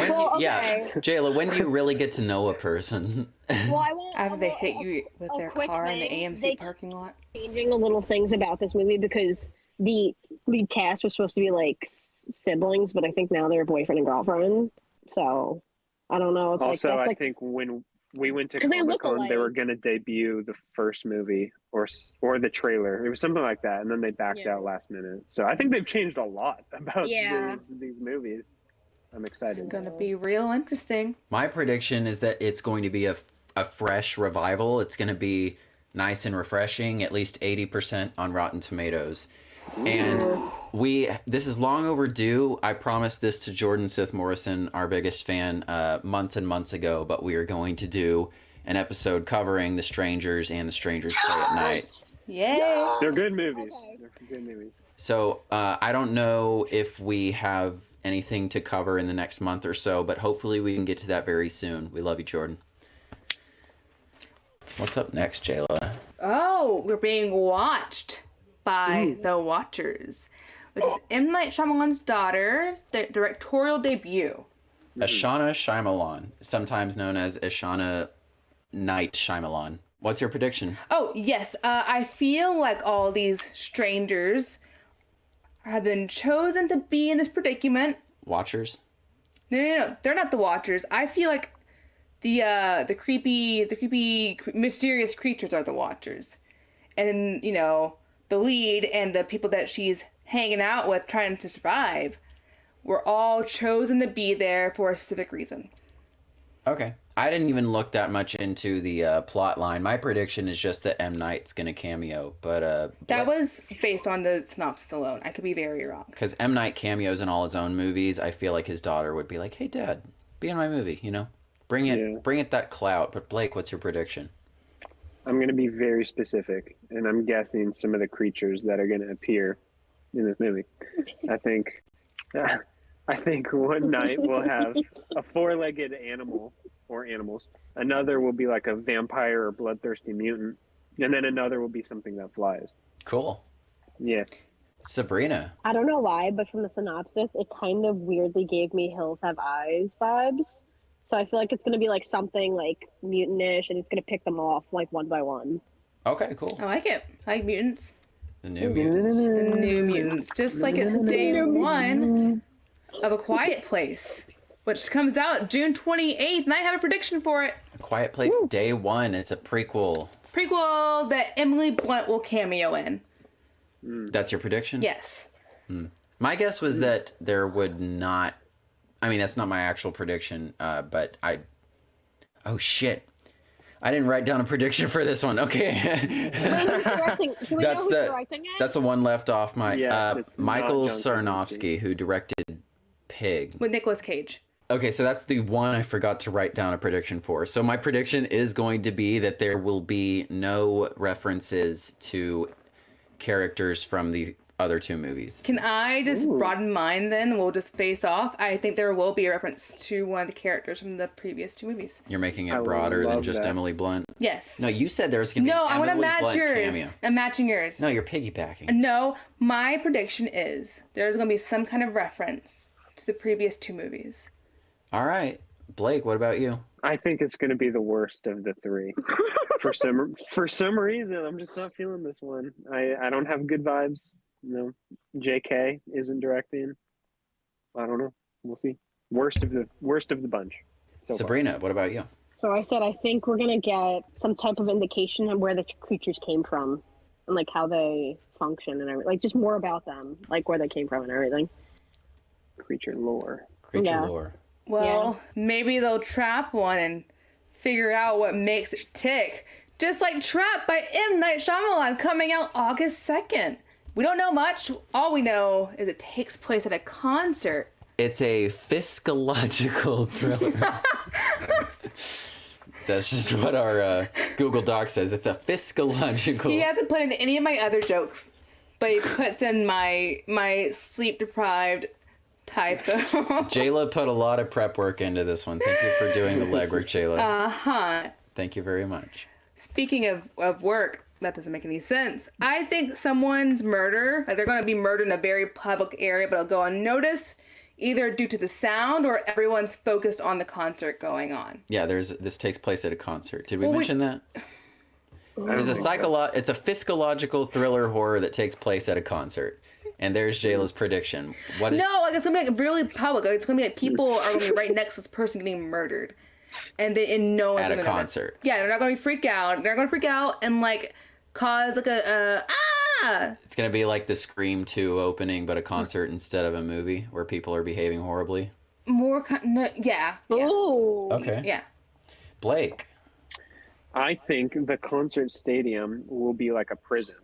Well, do, yeah, okay. Jayla, when do you really get to know a person? Well, I won't. After they well, hit you with a their quick car in the thing, AMC they- parking lot. changing a little things about this movie because the lead cast was supposed to be like siblings, but I think now they're boyfriend and girlfriend. So I don't know if like Also, that's I like think when we went to 'Cause they look Comic-Con, they were alike. going to debut the first movie or the trailer. It was something like that, and then they backed Yeah. out last minute. So I think they've changed a lot about Yeah. these movies. I'm It's excited. gonna be real interesting. My prediction is that it's going to be a fresh revival. It's going to be nice and refreshing, at least 80% on Rotten Tomatoes. And this is long overdue. I promised this to Jordan Sith Morrison, our biggest fan, months and months ago, but we are going to do an episode covering The Strangers and The Strangers Play at Night. Yay! They're good movies. Okay. They're good movies. So I don't know if we have anything to cover in the next month or so, but hopefully we can get to that very soon. We love you, Jordan. What's up next, Jayla? Oh, we're being watched by the Watchers, which is M. Night Shyamalan's daughter's directorial debut. Ashana Shyamalan, sometimes known as Ashana Night Shyamalan. What's your prediction? Oh, yes. I feel like all these strangers have been chosen to be in this predicament. Watchers? No. They're not the Watchers. I feel like the creepy, mysterious creatures are the Watchers. And, the lead and the people that she's hanging out with trying to survive were all chosen to be there for a specific reason. Okay. I didn't even look that much into the plot line. My prediction is just that M. Night's going to cameo, but... That was based on the synopsis alone. I could be very wrong. Because M. Night cameos in all his own movies, I feel like his daughter would be like, hey, Dad, be in my movie, Bring it that clout. But Blake, what's your prediction? I'm going to be very specific, and I'm guessing some of the creatures that are going to appear in this movie. I think one night we'll have a four-legged animal or animals. Another will be like a vampire or bloodthirsty mutant, and then another will be something that flies. Cool. Yeah. Sabrina. I don't know why, but from the synopsis, it kind of weirdly gave me Hills Have Eyes vibes. So I feel like it's going to be like something like mutant-ish, and it's going to pick them off like one by one. Okay, cool. I like it. I like mutants. The new mutants. The new mutants. Just like it's day one of A Quiet Place, which comes out June 28th, and I have a prediction for it. A Quiet Place Day 1. It's a prequel. Prequel that Emily Blunt will cameo in. That's your prediction? Yes. My guess was that there would not... I mean, that's not my actual prediction, but I... Oh, shit. I didn't write down a prediction for this one. Okay. Wait, who's directing? Do we know who's directing it? That's the one left off my... Yes, it's Michael not John Krasinski. Sarnowski, who directed Pig. With Nicolas Cage. Okay, so that's the one I forgot to write down a prediction for. So my prediction is going to be that there will be no references to characters from the other two movies. Can I just broaden mine then? We'll just face off. I think there will be a reference to one of the characters from the previous two movies. You're making I it broader than love just that. Emily Blunt. Yes. No, you said there was going to be No, an I want to Emily match Blunt yours. cameo. I'm matching yours. No, you're piggybacking. No, my prediction is there's going to be some kind of reference to the previous two movies. All right. Blake, what about you? I think it's going to be the worst of the three. For some reason, I'm just not feeling this one. I don't have good vibes. No, J.K. isn't directing. I don't know. We'll see. Worst of the bunch. So Sabrina, what about you? So I said I think we're going to get some type of indication of where the creatures came from and like how they function and everything. Like just more about them, like where they came from and everything. Creature lore. Yeah. Lore. Well, maybe they'll trap one and figure out what makes it tick. Just like Trap by M. Night Shyamalan coming out August 2nd. We don't know much. All we know is it takes place at a concert. It's a physiological thriller. That's just what our Google Doc says. It's a physiological. He hasn't put in any of my other jokes, but he puts in my sleep-deprived type of... Jayla put a lot of prep work into this one. Thank you for doing the legwork, Jayla. Uh-huh. Thank you very much. Speaking of work, that doesn't make any sense. I think someone's murder, like they're going to be murdered in a very public area, but it'll go unnoticed, either due to the sound or everyone's focused on the concert going on. Yeah, this takes place at a concert. Did we mention that? It's a physiological thriller horror that takes place at a concert. And there's Jayla's prediction. What is... No, like it's gonna be like really public. Like, it's gonna be like people are gonna be right next to this person getting murdered, and no one's At a gonna notice. concert. Yeah, they're not gonna freak out. They're gonna freak out and like cause like a ah. It's gonna be like the Scream 2 opening, but a concert instead of a movie where people are behaving horribly. Yeah. Ooh. Okay. Yeah. Blake. I think the concert stadium will be like a prison,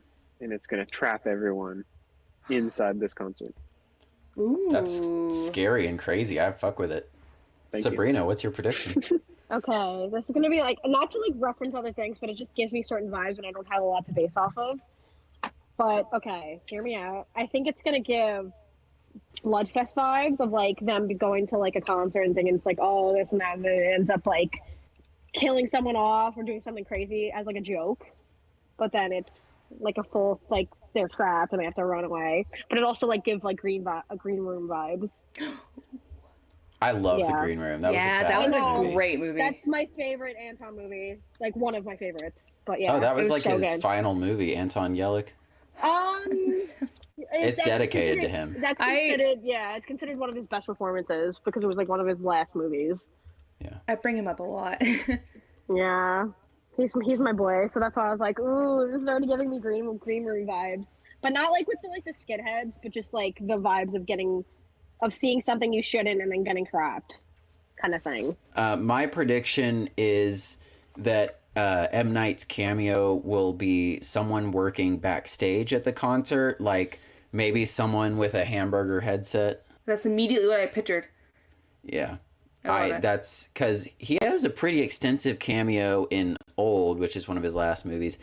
and it's going to trap everyone inside this concert. Ooh. That's scary and crazy. I fuck with it. Thank Sabrina, what's your prediction? Okay, this is gonna be like not to like reference other things, but it just gives me certain vibes and I don't have a lot to base off of. But okay, hear me out. I think it's gonna give Bloodfest vibes of like them going to like a concert and thinking it's like oh this and that, and then it ends up like killing someone off or doing something crazy as like a joke. But then it's like a full like they're trapped and they have to run away. But it also like gives like green room vibes. I love The Yeah. Green Room. That that was was a badass a movie. great movie. That's my favorite Anton movie. Like one of my favorites. But yeah. Oh, that was it like so his good. final movie, Anton Yellick. It's It's dedicated to him. That's considered, it's considered one of his best performances because it was like one of his last movies. I bring him up a lot. Yeah, he's my boy, so that's why I was like, ooh, this is already giving me green room vibes, but not like with the skidheads, but just like the vibes of seeing something you shouldn't and then getting trapped, kind of thing. My prediction is that M. Night's cameo will be someone working backstage at the concert, like maybe someone with a hamburger headset. That's immediately what I pictured. Yeah. I love it. That's because he has a pretty extensive cameo in Old, which is one of his last movies.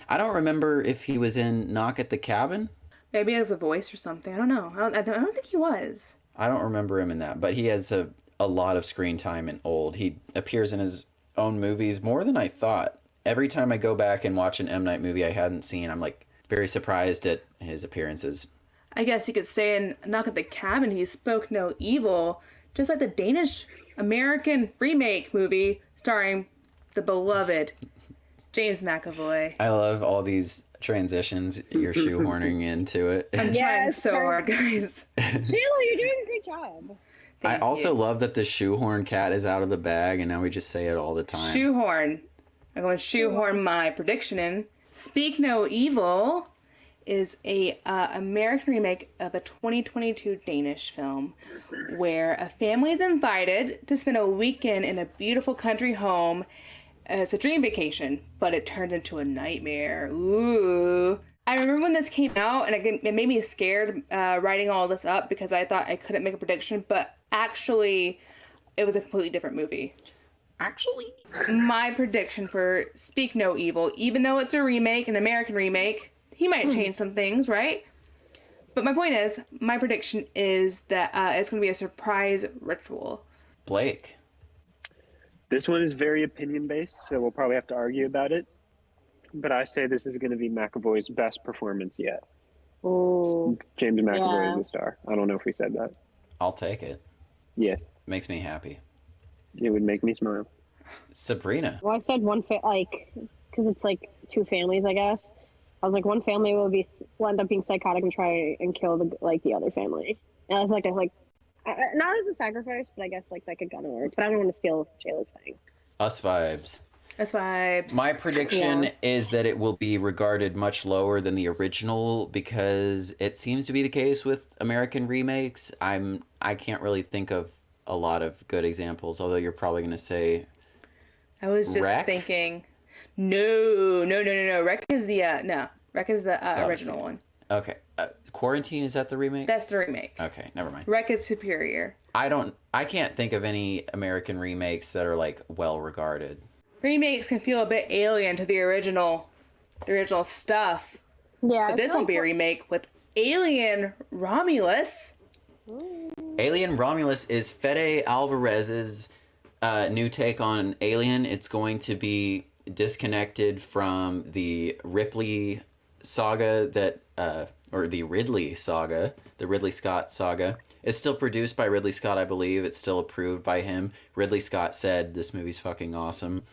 I don't remember if he was in Knock at the Cabin. Maybe as a voice or something. I don't know. I don't think he was. I don't remember him in that, but he has a lot of screen time in Old. He appears in his own movies more than I thought. Every time I go back and watch an M. Night movie I hadn't seen, I'm like very surprised at his appearances. I guess you could say in Knock at the Cabin, he spoke no evil, just like the Danish American remake movie starring the beloved James McAvoy. I love all these transitions you're shoehorning into it. I'm trying so hard, guys. Jayla, you're doing a great job. I also love that the shoehorn cat is out of the bag, and now we just say it all the time. Shoehorn. I'm going to shoehorn my prediction in. Speak No Evil is a American remake of a 2022 Danish film where a family is invited to spend a weekend in a beautiful country home. It's a dream vacation, but it turns into a nightmare. Ooh. I remember when this came out, and it made me scared writing all this up because I thought I couldn't make a prediction, but actually, it was a completely different movie. Actually, My prediction for Speak No Evil, even though it's a remake, an American remake, he might change some things, right? But my point is, my prediction is that it's going to be a surprise ritual. Blake. This one is very opinion-based, so we'll probably have to argue about it. But I say this is going to be McAvoy's best performance yet. Oh, James McAvoy yeah. is the star. I don't know if we said that. I'll take it. Yes, Makes me happy. it would make me smile. Sabrina. Well, I said one because it's like two families, I guess. I was like, one family will end up being psychotic and try and kill the other family. And I was like, not as a sacrifice, but I guess like that could go work. But I don't want to steal Jayla's thing. Us vibes. That's vibes. My prediction Yeah. is that it will be regarded much lower than the original because it seems to be the case with American remakes. I can't really think of a lot of good examples, although you're probably going to say I was just Wreck? thinking, no. Wreck is the Wreck is the the original same. one. okay, Quarantine, is that the remake? That's the remake. Okay, never mind. Wreck is superior. I can't think of any American remakes that are like well regarded. Remakes can feel a bit alien to the original stuff. Yeah, But this won't be a remake with Alien Romulus. Alien Romulus is Fede Alvarez's new take on Alien. It's going to be disconnected from the Ripley saga or the Ridley saga, the Ridley Scott saga. It's still produced by Ridley Scott, I believe. It's still approved by him. Ridley Scott said this movie's fucking awesome.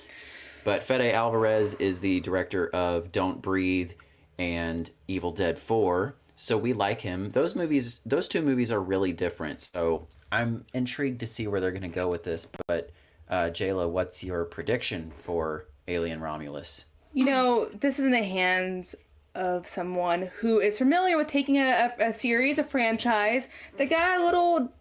But Fede Alvarez is the director of Don't Breathe and Evil Dead 4. So we like him. Those two movies are really different. So I'm intrigued to see where they're going to go with this. But Jayla, what's your prediction for Alien Romulus? You know, this is in the hands of someone who is familiar with taking a series, a franchise that got a little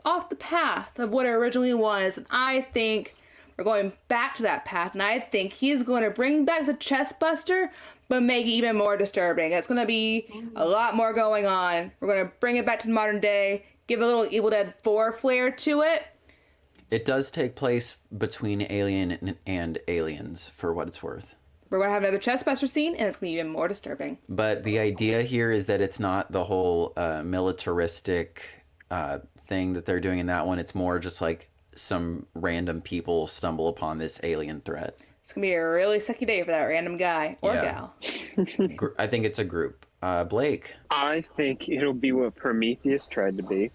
off the path of what it originally was. And I think we're going back to that path. And I think he's going to bring back the chest buster, but make it even more disturbing. It's going to be a lot more going on. We're going to bring it back to the modern day, give a little Evil Dead 4 flair to it. It does take place between Alien and Aliens, for what it's worth. We're going to have another chest buster scene, and it's going to be even more disturbing. But the idea here is that it's not the whole militaristic thing that they're doing in that one. It's more just like some random people stumble upon this alien threat. It's going to be a really sucky day for that random guy or Yeah. gal. I think it's a group. Blake. I think it'll be what Prometheus tried to be,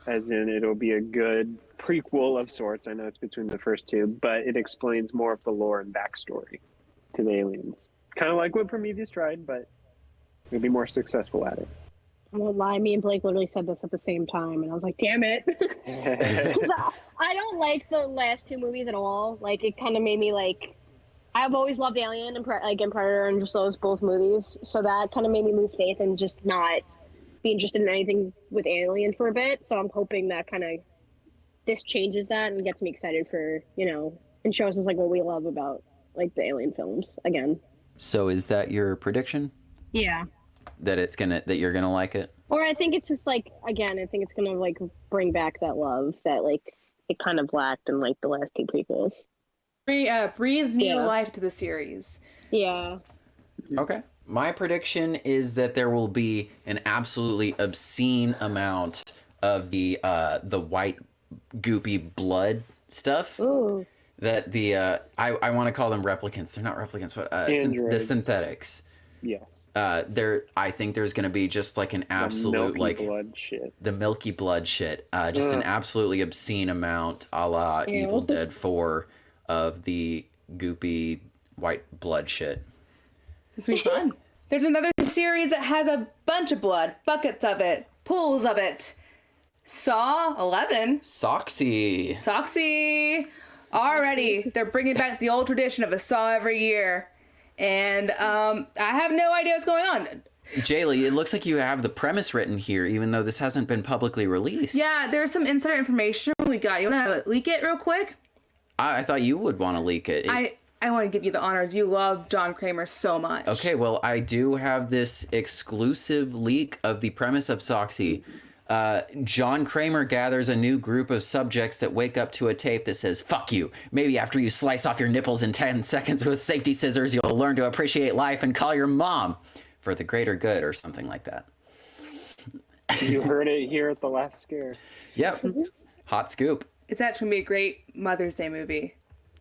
as in it'll be a good prequel of sorts. I know it's between the first two, but it explains more of the lore and backstory to the aliens. Kind of like what Prometheus tried, but it'll be more successful at it. I won't lie, me and Blake literally said this at the same time, and I was like, damn it. 'Cause I don't like the last two movies at all. Like, it kind of made me like, I've always loved Alien and Predator and just those both movies, so that kind of made me lose faith and just not be interested in anything with Alien for a bit. So I'm hoping that kind of this changes that and gets me excited for, and shows us like what we love about like the Alien films again. So is that your prediction? Yeah. That you're gonna like it? Or I think it's just like, again, I think it's gonna like bring back that love that like it kind of lacked in like the last two prequels. Breathe new Yeah. life to the series. Yeah. Okay. My prediction is that there will be an absolutely obscene amount of the white goopy blood stuff. Ooh. That the I want to call them replicants. They're not replicants, but the Androids. synthetics. Yes. I think there's going to be just like an absolute the milky like blood shit. the milky blood shit. Just an absolutely obscene amount, a la Ew. Evil Dead 4, of the goopy white blood shit. This will be fun. There's another series that has a bunch of blood, buckets of it, pools of it. Saw 11. Soxy. Soxy. Already, they're bringing back the old tradition of a Saw every year. And I have no idea what's going on. Jayla, it looks like you have the premise written here, even though this hasn't been publicly released. Yeah, there's some insider information we got. You want to leak it real quick? I thought you would want to leak it. I want to give you the honors. You love John Kramer so much. Okay, well, I do have this exclusive leak of the premise of Soxy. John Kramer gathers a new group of subjects that wake up to a tape that says, "Fuck you. Maybe after you slice off your nipples in 10 seconds with safety scissors, you'll learn to appreciate life and call your mom for the greater good," or something like that. You heard it here at the last scare. Yep. Hot scoop. It's actually going to be a great Mother's Day movie.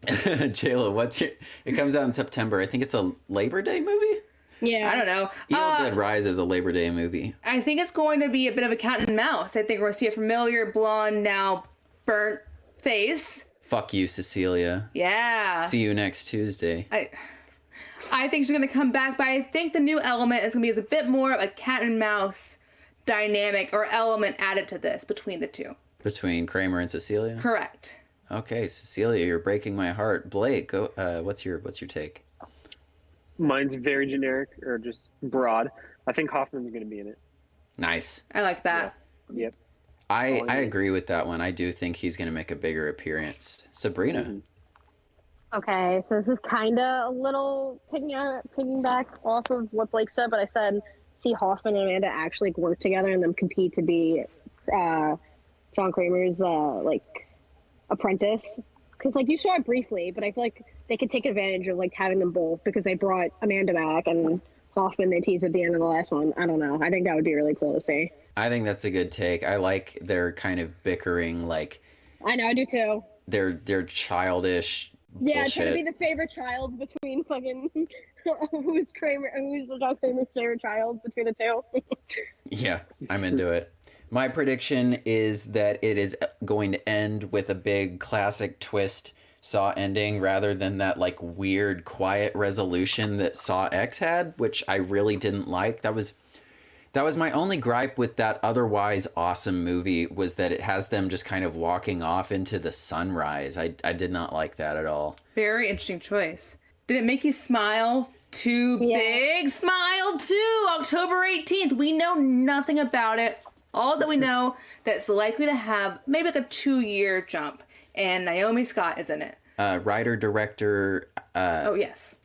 Jayla, it comes out in September. I think it's a Labor Day movie? Yeah. I don't know. Evil Dead Rise is a Labor Day movie. I think it's going to be a bit of a cat and mouse. I think we're going to see a familiar blonde, now burnt face. Fuck you, Cecilia. Yeah. See you next Tuesday. I think she's going to come back, but I think the new element is going to be a bit more of a cat and mouse dynamic or element added to this between the two. Between Kramer and Cecilia? Correct. Okay, Cecilia, you're breaking my heart. Blake, go, what's your take? Mine's very generic or just broad. I think Hoffman's going to be in it. Nice. I like that. Yep. I agree with that one. I do think he's going to make a bigger appearance. Sabrina. Mm-hmm. Okay, so this is kind of a little piggyback off of what Blake said, but I said see Hoffman and Amanda actually work together and then compete to be John Kramer's like apprentice. Because like you saw it briefly, but I feel like they could take advantage of like having them both because they brought Amanda back and Hoffman they teased at the end of the last one. I don't know. I think that would be really cool to see. I think that's a good take. I like their kind of bickering, like I know, I do too. their childish Yeah, bullshit. it's gonna be the favorite child between fucking who's John Kramer's favorite child between the two. Yeah, I'm into it. My prediction is that it is going to end with a big classic twist Saw ending rather than that like weird quiet resolution that Saw X had, which I really didn't like. That was my only gripe with that otherwise awesome movie, was that it has them just kind of walking off into the sunrise. I did not like that at all. Very interesting choice. Did it make you smile? Too big? Smile too! October 18th. We know nothing about it. All that we know that's likely to have maybe like a 2-year jump. And Naomi Scott is in it. Writer-director Oh, yes.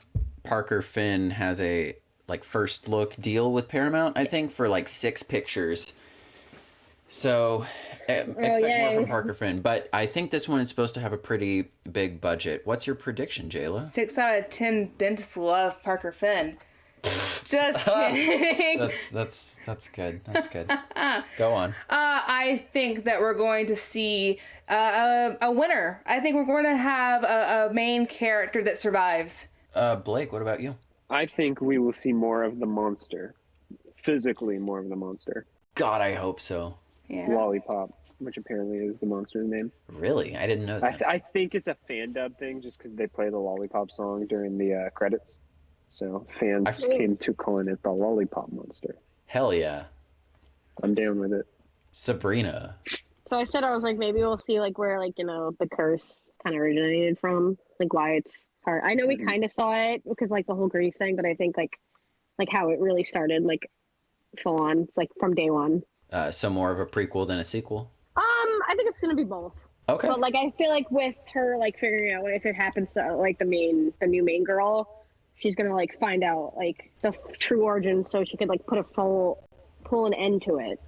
Parker Finn has a like first look deal with Paramount, I think, for like 6 pictures. So expect more from Parker Finn. But I think this one is supposed to have a pretty big budget. What's your prediction, Jayla? 6 out of 10 dentists love Parker Finn. Just kidding. That's good. That's good. Go on. I think that we're going to see a winner. I think we're going to have a main character that survives. Blake, what about you? I think we will see more of the monster. Physically more of the monster. God, I hope so. Yeah. Lollipop, which apparently is the monster's name. Really? I didn't know that. I think it's a fan dub thing just because they play the Lollipop song during the credits. So fans came to calling it the Lollipop Monster. Hell yeah. I'm down with it. Sabrina. So I said I was like maybe we'll see like where like the curse kind of originated from, like why it's hard. I know we kind of saw it because like the whole grief thing, but I think like how it really started like full on like from day one. So more of a prequel than a sequel? I think it's gonna be both. Okay. But like I feel like with her like figuring out if it happens to like the new main girl, she's gonna like find out like the true origin so she could like put a pull an end to it.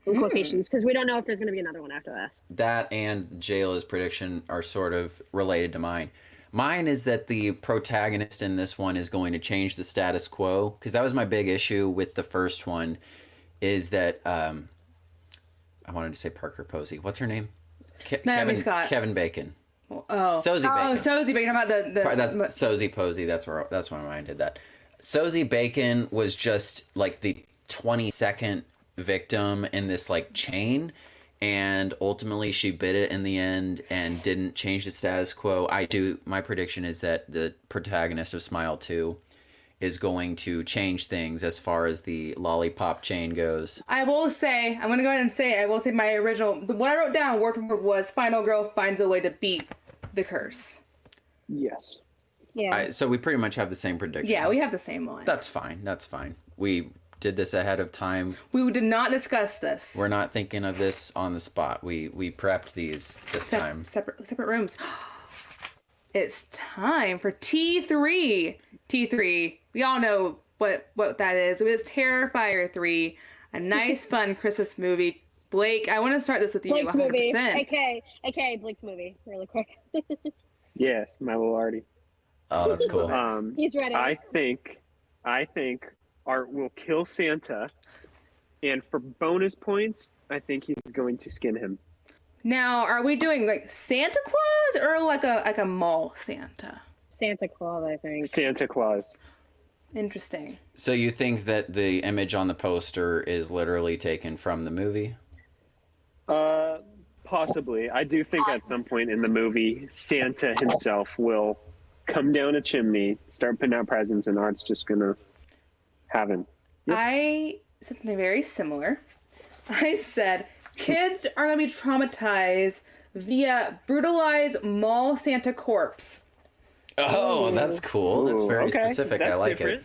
in quotations, because we don't know if there's going to be another one after this. That and Jayla's prediction are sort of related to mine. Mine is that the protagonist in this one is going to change the status quo, because that was my big issue with the first one, is that I wanted to say Parker Posey. What's her name? Naomi Scott. Kevin Bacon. Oh, Sosie Bacon. Oh, Sosie Bacon. About That's Sosie Posey. That's why my mind did that. Sosie Bacon was just like the 22nd victim in this like chain, and ultimately she bit it in the end and didn't change the status quo. My prediction is that the protagonist of Smile 2 is going to change things as far as the lollipop chain goes. I will say, I'm going to go ahead and say, I will say my original, what I wrote down word for word was Final Girl finds a way to beat the curse. Yes. Yeah. So we pretty much have the same prediction. Yeah, we have the same one. That's fine. We did this ahead of time. We did not discuss this. We're not thinking of this on the spot. We prepped these this time. Separate rooms. It's time for T3. T3. We all know what that is. It was Terrifier 3, a nice, fun Christmas movie. Blake, I want to start this with you. Blake's 100%. movie. Okay, Blake's movie, really quick. Yes, my little Artie. Oh, that's cool. He's ready. I think Art will kill Santa, and for bonus points, I think he's going to skin him. Now, are we doing like Santa Claus or like a mall Santa? Santa Claus, I think. Santa Claus. Interesting. So you think that the image on the poster is literally taken from the movie? Possibly. I do think at some point in the movie, Santa himself will come down a chimney, start putting out presents, and Art's just gonna have him. Yep. I said something very similar. I said kids are gonna be traumatized via brutalized mall Santa corpse. Oh, that's cool. That's very specific. That's I like different. it.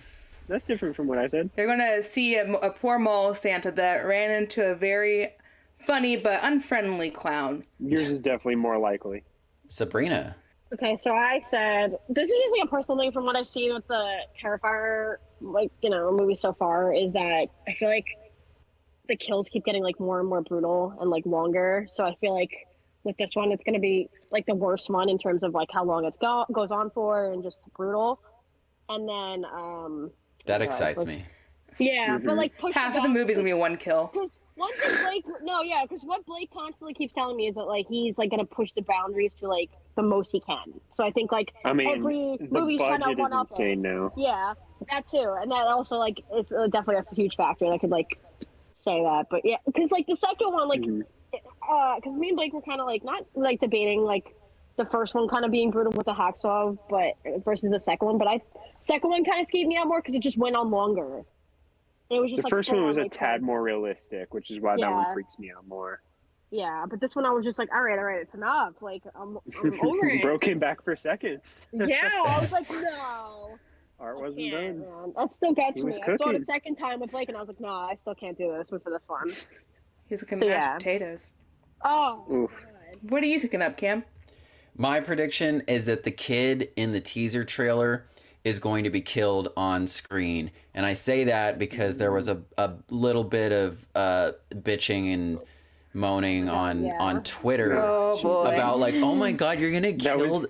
That's different from what I said. They're gonna see a poor mall Santa that ran into a very funny but unfriendly clown. Yours is definitely more likely. Sabrina. Okay, so I said this is just like a personal thing from what I've seen with the Terrifier, movie so far, is that I feel like the kills keep getting like more and more brutal and like longer. So I feel like with this one, it's gonna be like the worst one in terms of like how long it goes on for and just brutal. And then That excites me. yeah, but like push Half of the movie's gonna be one kill. Because one thing because what Blake constantly keeps telling me is that like he's like gonna push the boundaries to like the most he can. So I think like every the movie's trying to budget one is up insane it. now. Yeah, that too, and that also like is definitely a huge factor that could like say that. But yeah, because like the second one, like because me and Blake were kind of like not like debating like the first one kind of being brutal with the hacksaw, but versus the second one. But second one kind of scared me out more because it just went on longer. It was just The first one was a tad more realistic, which is why that one freaks me out more. Yeah, but this one I was just like, all right, it's enough. Like I'm over it. Bro came back for seconds. Yeah, I was like, no. Art wasn't done. Man. That still gets He me. was I saw it cooking. a second time with Blake, and I was like, no, I still can't do this for this one. He's cooking So, mashed yeah. potatoes. Oh, Oof. God. What are you cooking up, Cam? My prediction is that the kid in the teaser trailer is going to be killed on screen. And I say that because there was a little bit of bitching and moaning on Twitter Oh boy. about like, oh my God, you're going to kill...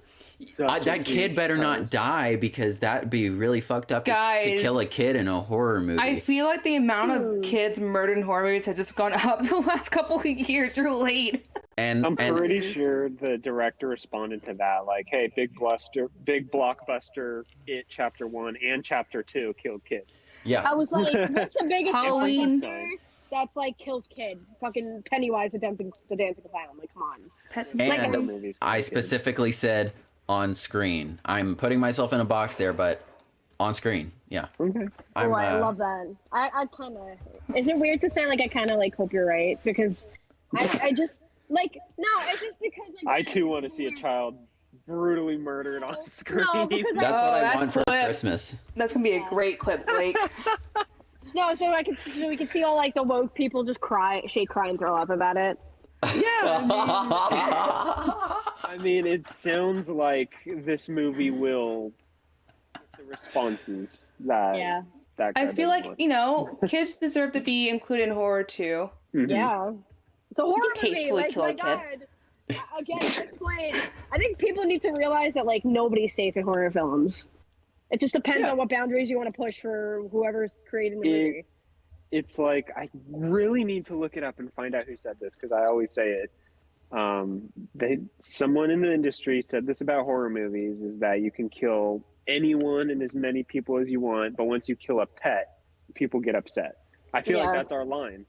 That kid better not die, because that'd be really fucked up to kill a kid in a horror movie. I feel like the amount of kids murdered in horror movies has just gone up the last couple of years. You're late. And I'm pretty sure the director responded to that, like, "Hey, big blockbuster, It Chapter 1 and Chapter 2 killed kids." yeah, I was like, what's the biggest Halloween. blockbuster that's like kills kids? Fucking Pennywise the Dancing Clown. Like, come on. Pets and Horror movies I kill specifically said on screen. I'm putting myself in a box there, but on screen, yeah. Okay. Oh, I love that. I kind of. Is it weird to say like I kind of like hope you're right, because I just like no, it's just because I too want to see a child brutally murdered on screen. No, because That's what I that want for clip. Christmas. That's gonna be a great clip, Blake. no, so we can see all like the woke people just cry, and throw up about it. I mean, it sounds like this movie will get the responses that Yeah. that guy I feel doesn't like, want. kids deserve to be included in horror too. Mhm. Yeah. It's a horror can movie. tastefully Like, kill a my kid. God. Again, at this point, I think people need to realize that, like, nobody's safe in horror films. It just depends Yeah. on what boundaries you want to push for whoever's creating the It- movie. It's like, I really need to look it up and find out who said this, because I always say it. Someone in the industry said this about horror movies, is that you can kill anyone and as many people as you want, but once you kill a pet, people get upset. I feel like Yeah. that's our line.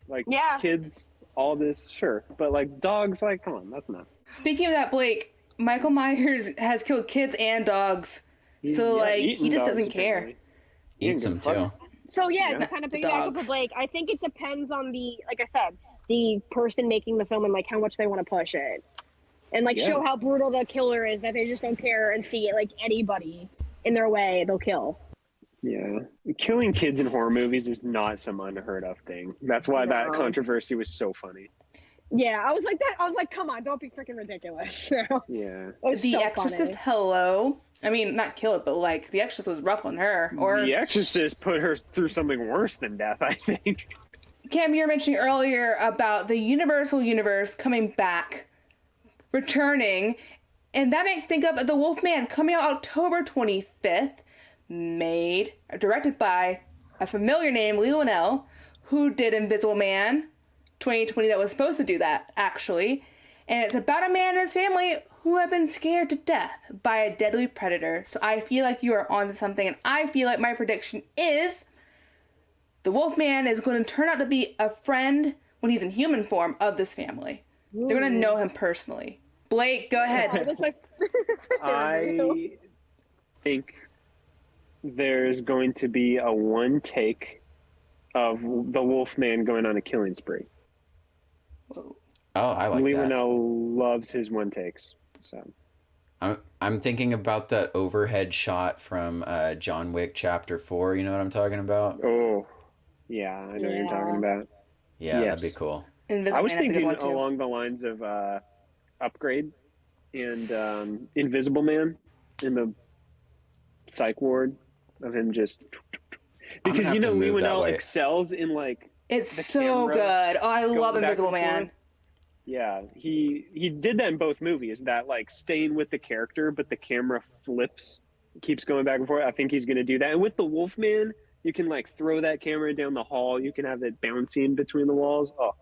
Like, Yeah. kids, all this, sure, but like dogs, like, come on, that's not. Speaking of that, Blake, Michael Myers has killed kids and dogs. So, Yeah, like, he eating just dogs, doesn't care. apparently. He Eats didn't them give a too. fuck. So, yeah, Yeah. to kind of The piggyback off dogs. of Blake, I think it depends on like I said, the person making the film and, like, how much they want to push it. And, like, Yeah. show how brutal the killer is, that they just don't care and see, like, anybody in their way, they'll kill. Yeah, killing kids in horror movies is not some unheard of thing. That's why that No. controversy was so funny. Yeah, I was like, come on, don't be freaking ridiculous. Yeah. It was The so Exorcist, funny. hello. I mean, not kill it, but, like, The Exorcist was rough on her. Or The Exorcist put her through something worse than death, I think. Cam, you were mentioning earlier about the Universal Universe coming back, returning, and that makes think of The Wolfman coming out October 25th, directed by a familiar name, Leigh Whannell, who did Invisible Man 2020, that was supposed to do that, actually. And it's about a man and his family who have been scared to death by a deadly predator. So I feel like you are onto something, and I feel like my prediction is the Wolfman is going to turn out to be a friend when he's in human form of this family. They're going to know him personally. Blake, go ahead. That's my favorite movie. I think there's going to be a one take of the Wolfman going on a killing spree. Whoa. Oh, I like Leigh that. Whannell loves his one takes. So I'm thinking about that overhead shot from John Wick Chapter 4. You know what I'm talking about? oh yeah, I know what you're talking about. Yeah, Yes. that'd be cool. Invisible I was Man, that's a good thinking one too. along the lines of Upgrade and Invisible Man in the psych ward of him just, gonna because have you to know Leigh move that Whannell way. excels in like It's the so camera good. Oh, I love going back Invisible and forth. Man. Yeah, he did that in both movies. That like staying with the character, but the camera flips, keeps going back and forth. I think he's going to do that. And with the Wolfman, you can like throw that camera down the hall. You can have it bouncing between the walls. Oh,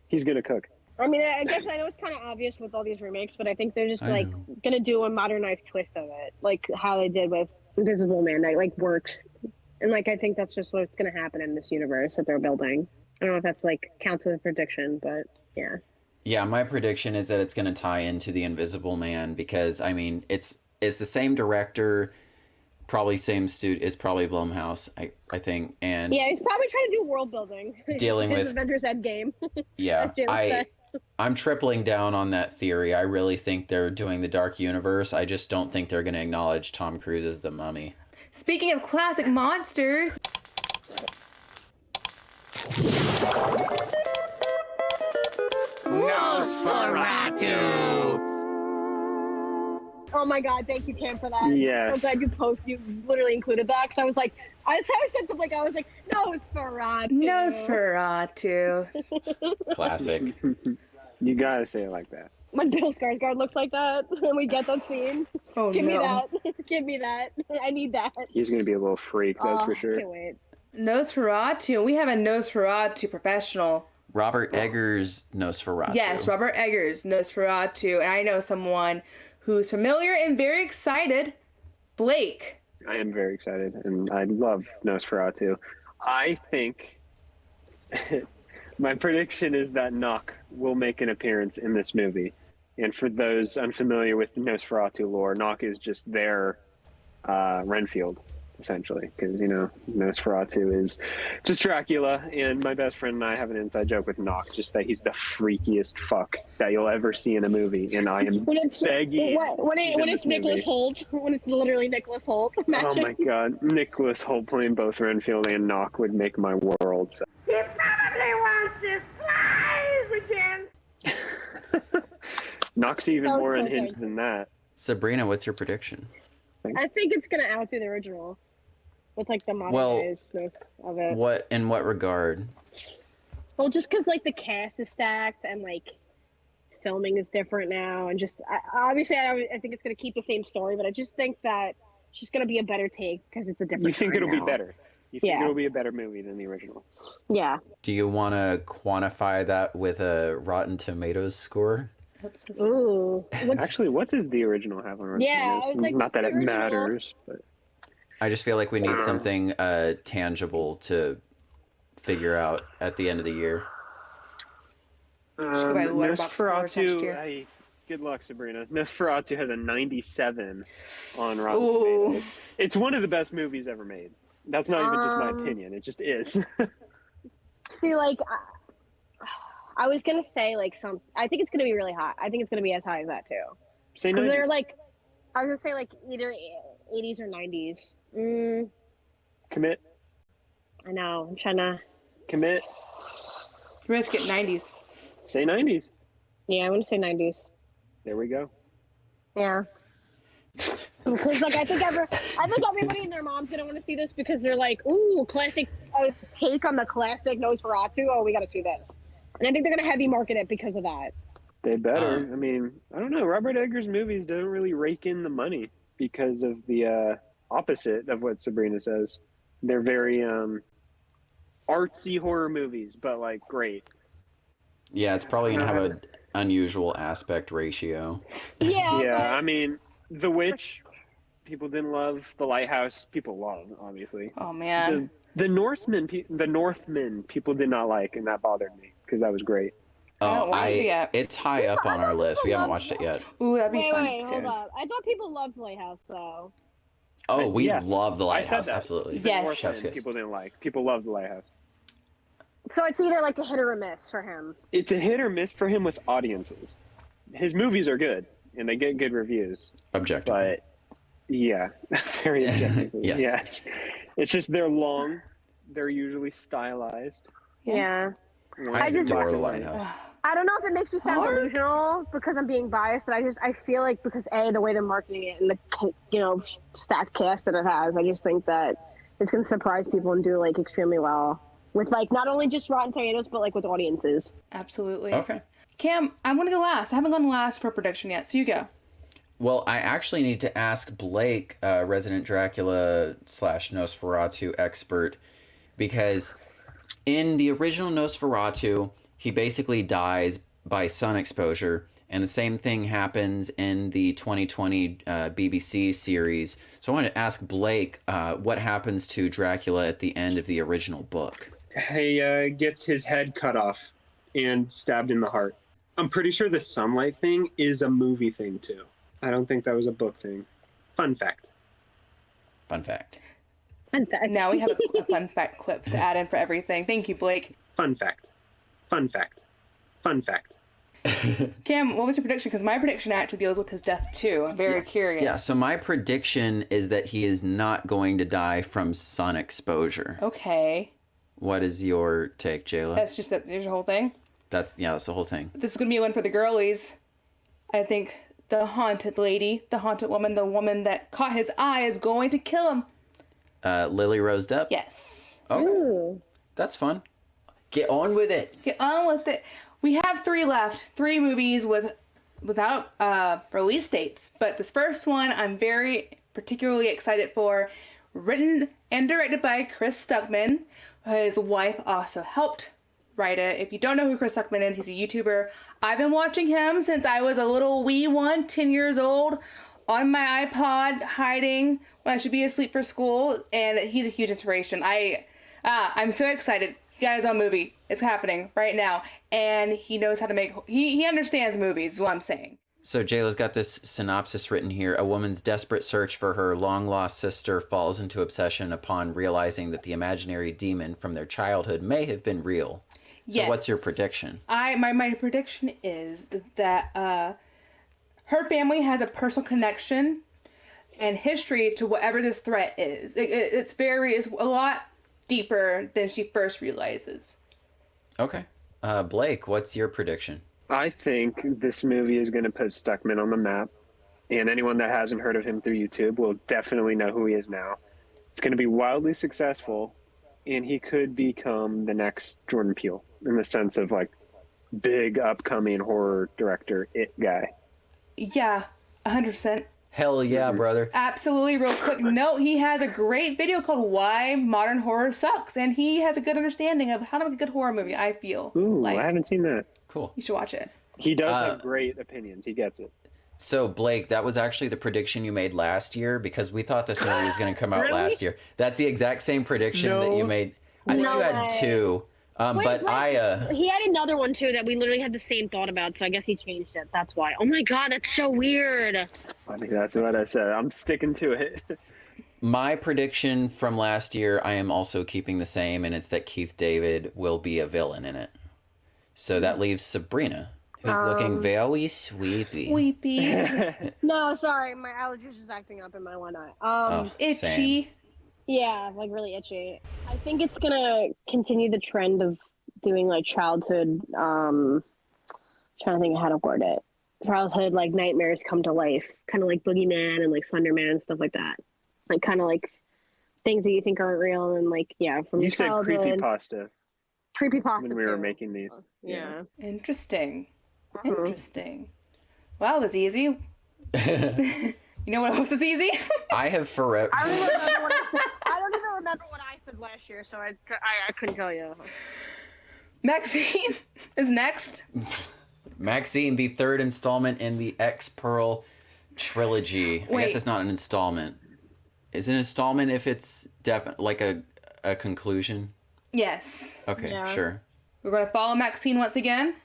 he's going to cook. I mean, I guess I know it's kind of obvious with all these remakes, but I think they're just I like know. gonna do a modernized twist of it, like how they did with Invisible Man. That like works, and like I think that's just what's gonna happen in this universe that they're building. I don't know if that's like counts as a prediction, but yeah. Yeah, my prediction is that it's going to tie into the Invisible Man because I mean it's the same director, probably same studio. It's probably Blumhouse, I think, and Yeah, he's probably trying to do world building. Dealing His with- Avengers Endgame. yeah, As Jayla said. I'm tripling down on that theory. I really think they're doing the Dark Universe. I just don't think they're going to acknowledge Tom Cruise as the Mummy. Speaking of classic monsters, NOSFERATU! Oh my god, thank you, Cam, for that. Yes. I'm so glad you literally included that, because I was like, I said to Blake, I was like, Nosferatu. Nosferatu. Classic. You got to say it like that. When Bill Skarsgård looks like that, and we get that scene. Oh Give me no. that. Give me that. I need that. He's going to be a little freak, that's for sure. Can't wait. Nosferatu. We have a Nosferatu professional. Robert Eggers' Nosferatu. Yes, Robert Eggers, Nosferatu. And I know someone who's familiar and very excited. Blake. I am very excited, and I love Nosferatu. I think my prediction is that Knock will make an appearance in this movie. And for those unfamiliar with Nosferatu lore, Knock is just their Renfield, essentially, because Nosferatu is just Dracula, and my best friend and I have an inside joke with Knock, just that he's the freakiest fuck that you'll ever see in a movie, and I am When it's begging. when it's in this Nicholas movie. Holt, when it's literally Nicholas Holt. Oh Imagine. my god, Nicholas Holt playing both Renfield and Knock would make my world. So. He probably wants his flies again. Knock's even That was more perfect. unhinged than that. Sabrina, what's your prediction? I think it's gonna outdo the original, with like the modernizedness of it. What in what regard? Well, just because like the cast is stacked and like filming is different now, and just obviously I think it's going to keep the same story, but I just think that it's just going to be a better take because it's a different. You think time it'll be now. better? You think Yeah. it'll be a better movie than the original? Yeah. Do you want to quantify that with a Rotten Tomatoes score? Ooh. Actually, what does the original have on Rotten Yeah, Tomatoes? I was like, not what's that the it original? matters, but I just feel like we need something tangible to figure out at the end of the year. Should go by Letterboxd scores next year. Nosferatu. Good luck, Sabrina. Nosferatu has a 97 on Rotten Ooh. Tomatoes. It's one of the best movies ever made. That's not even just my opinion. It just is. See, like, I was gonna say like I think it's gonna be really high. I think it's gonna be as high as that too. Say Because 90s. they're like, I was gonna say like either 80s or 90s. Commit. I know. I'm trying to. Commit. Risk it 90s. Say 90s. Yeah, I'm gonna say 90s. There we go. Yeah. Because like I think everybody and their mom's gonna want to see this because they're like, ooh, classic take on the classic Nosferatu. Oh, we gotta see this. And I think they're gonna heavy market it because of that. They better. I mean, I don't know. Robert Eggers' movies don't really rake in the money because of the opposite of what Sabrina says. They're very artsy horror movies, but like great. Yeah, it's probably going to have an unusual aspect ratio. Yeah. Yeah, I mean, The Witch, people didn't love. The Lighthouse, people love, obviously. Oh man. The Northmen, people did not like, and that bothered me because that was great. I haven't watched it yet. It's high up on our list. We haven't watched it yet. Ooh, that'd be Wait, fun hold soon. up. I thought people loved Lighthouse though. Oh, we Yeah. love The I Lighthouse, said that. absolutely. The Yes. Northmen, Chef's kiss. people didn't like. People loved The Lighthouse. So it's either like a hit or a miss for him. It's a hit or miss for him with audiences. His movies are good, and they get good reviews. Objective. But yeah, very objectively. Yes. Yes. It's just they're long. They're usually stylized. Yeah. I just- adore The Lighthouse. I don't know if it makes me sound delusional because I'm being biased, but I feel like because the way they're marketing it and the stacked cast that it has, I just think that it's gonna surprise people and do like extremely well with like not only just Rotten Tomatoes but like with audiences. Absolutely. Okay. Cam, I'm gonna go last. I haven't gone last for prediction yet, so you go. Well, I actually need to ask Blake, resident Dracula / Nosferatu expert, because in the original Nosferatu, he basically dies by sun exposure, and the same thing happens in the 2020 BBC series. So I wanted to ask Blake, what happens to Dracula at the end of the original book? He gets his head cut off and stabbed in the heart. I'm pretty sure the sunlight thing is a movie thing too. I don't think that was a book thing. Fun fact. Fun fact. In fact, Now we have a fun fact clip to add in for everything. Thank you, Blake. Fun fact. Fun fact. Fun fact. Cam, what was your prediction? Because my prediction actually deals with his death too. I'm very curious. Yeah, so my prediction is that he is not going to die from sun exposure. Okay. What is your take, Jayla? That's just that. There's your whole thing. That's the whole thing. This is gonna be one for the girlies. I think the haunted lady, the haunted woman, the woman that caught his eye is going to kill him. Lily Rose Depp? Yes. Okay. ooh. That's fun. Get on with it. Get on with it. We have 3 left. 3 movies without release dates. But this first one I'm very particularly excited for. Written and directed by Chris Stuckmann. His wife also helped write it. If you don't know who Chris Stuckmann is, he's a YouTuber. I've been watching him since I was a little wee one, 10 years old, on my iPod, hiding when I should be asleep for school, and he's a huge inspiration. I'm so excited. He got his own movie. It's happening right now, and he knows how to make. He understands movies. Is what I'm saying. So Jayla's got this synopsis written here. A woman's desperate search for her long-lost sister falls into obsession upon realizing that the imaginary demon from their childhood may have been real. So what's your prediction? My prediction is that her family has a personal connection and history to whatever this threat is. It's a lot deeper than she first realizes. Okay. Blake, what's your prediction? I think this movie is going to put Stuckmann on the map, and anyone that hasn't heard of him through YouTube will definitely know who he is now. It's going to be wildly successful, and he could become the next Jordan Peele. in the sense of like big upcoming horror director it guy. Yeah, 100%. Hell yeah, brother. Absolutely. Real quick note, he has a great video called Why Modern Horror Sucks, and he has a good understanding of how to make a good horror movie, I feel. Ooh, like. I haven't seen that. Cool. You should watch it. He does have great opinions. He gets it. So, Blake, that was actually the prediction you made last year because we thought this movie was going to come out Really? last year. That's the exact same prediction that you made. I think No you had way. 2. He had another one too that we literally had the same thought about, so I guess he changed it. That's why. Oh my god, that's so weird. Funny, that's what I said. I'm sticking to it. My prediction from last year, I am also keeping the same, and it's that Keith David will be a villain in it. So that leaves Sabrina, who's looking very sweepy. Weepy. No, sorry, my allergies is acting up in my one eye. Itchy. Same. Yeah, like really itchy. I think it's gonna continue the trend of doing like childhood. Trying to think of how to word it. Childhood like nightmares come to life, kind of like Boogeyman and like Slenderman and stuff like that. Like kind of like things that you think aren't real and like from You your said childhood. creepypasta Creepypasta when we were too. making these. Yeah. Interesting. Interesting. Well, it was easy. You know what else is easy? I have forever. I don't even remember what I said. I don't even remember what I said last year, so I couldn't tell you. MaXXXine is next. MaXXXine, the 3rd installment in the X Pearl trilogy. I Wait. guess it's not an installment. Is an installment if it's like a conclusion? Yes. Okay, Yeah. sure. We're going to follow MaXXXine once again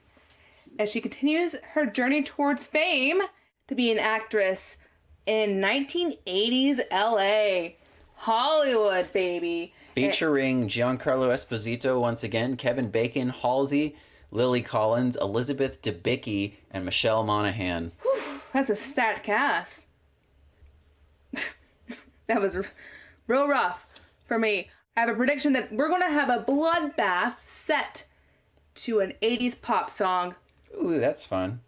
as she continues her journey towards fame to be an actress in 1980s LA. Hollywood, baby. Featuring Giancarlo Esposito once again, Kevin Bacon, Halsey, Lily Collins, Elizabeth Debicki, and Michelle Monaghan. That's a stacked cast. That was real rough for me. I have a prediction that we're going to have a bloodbath set to an 80s pop song. Ooh, that's fun.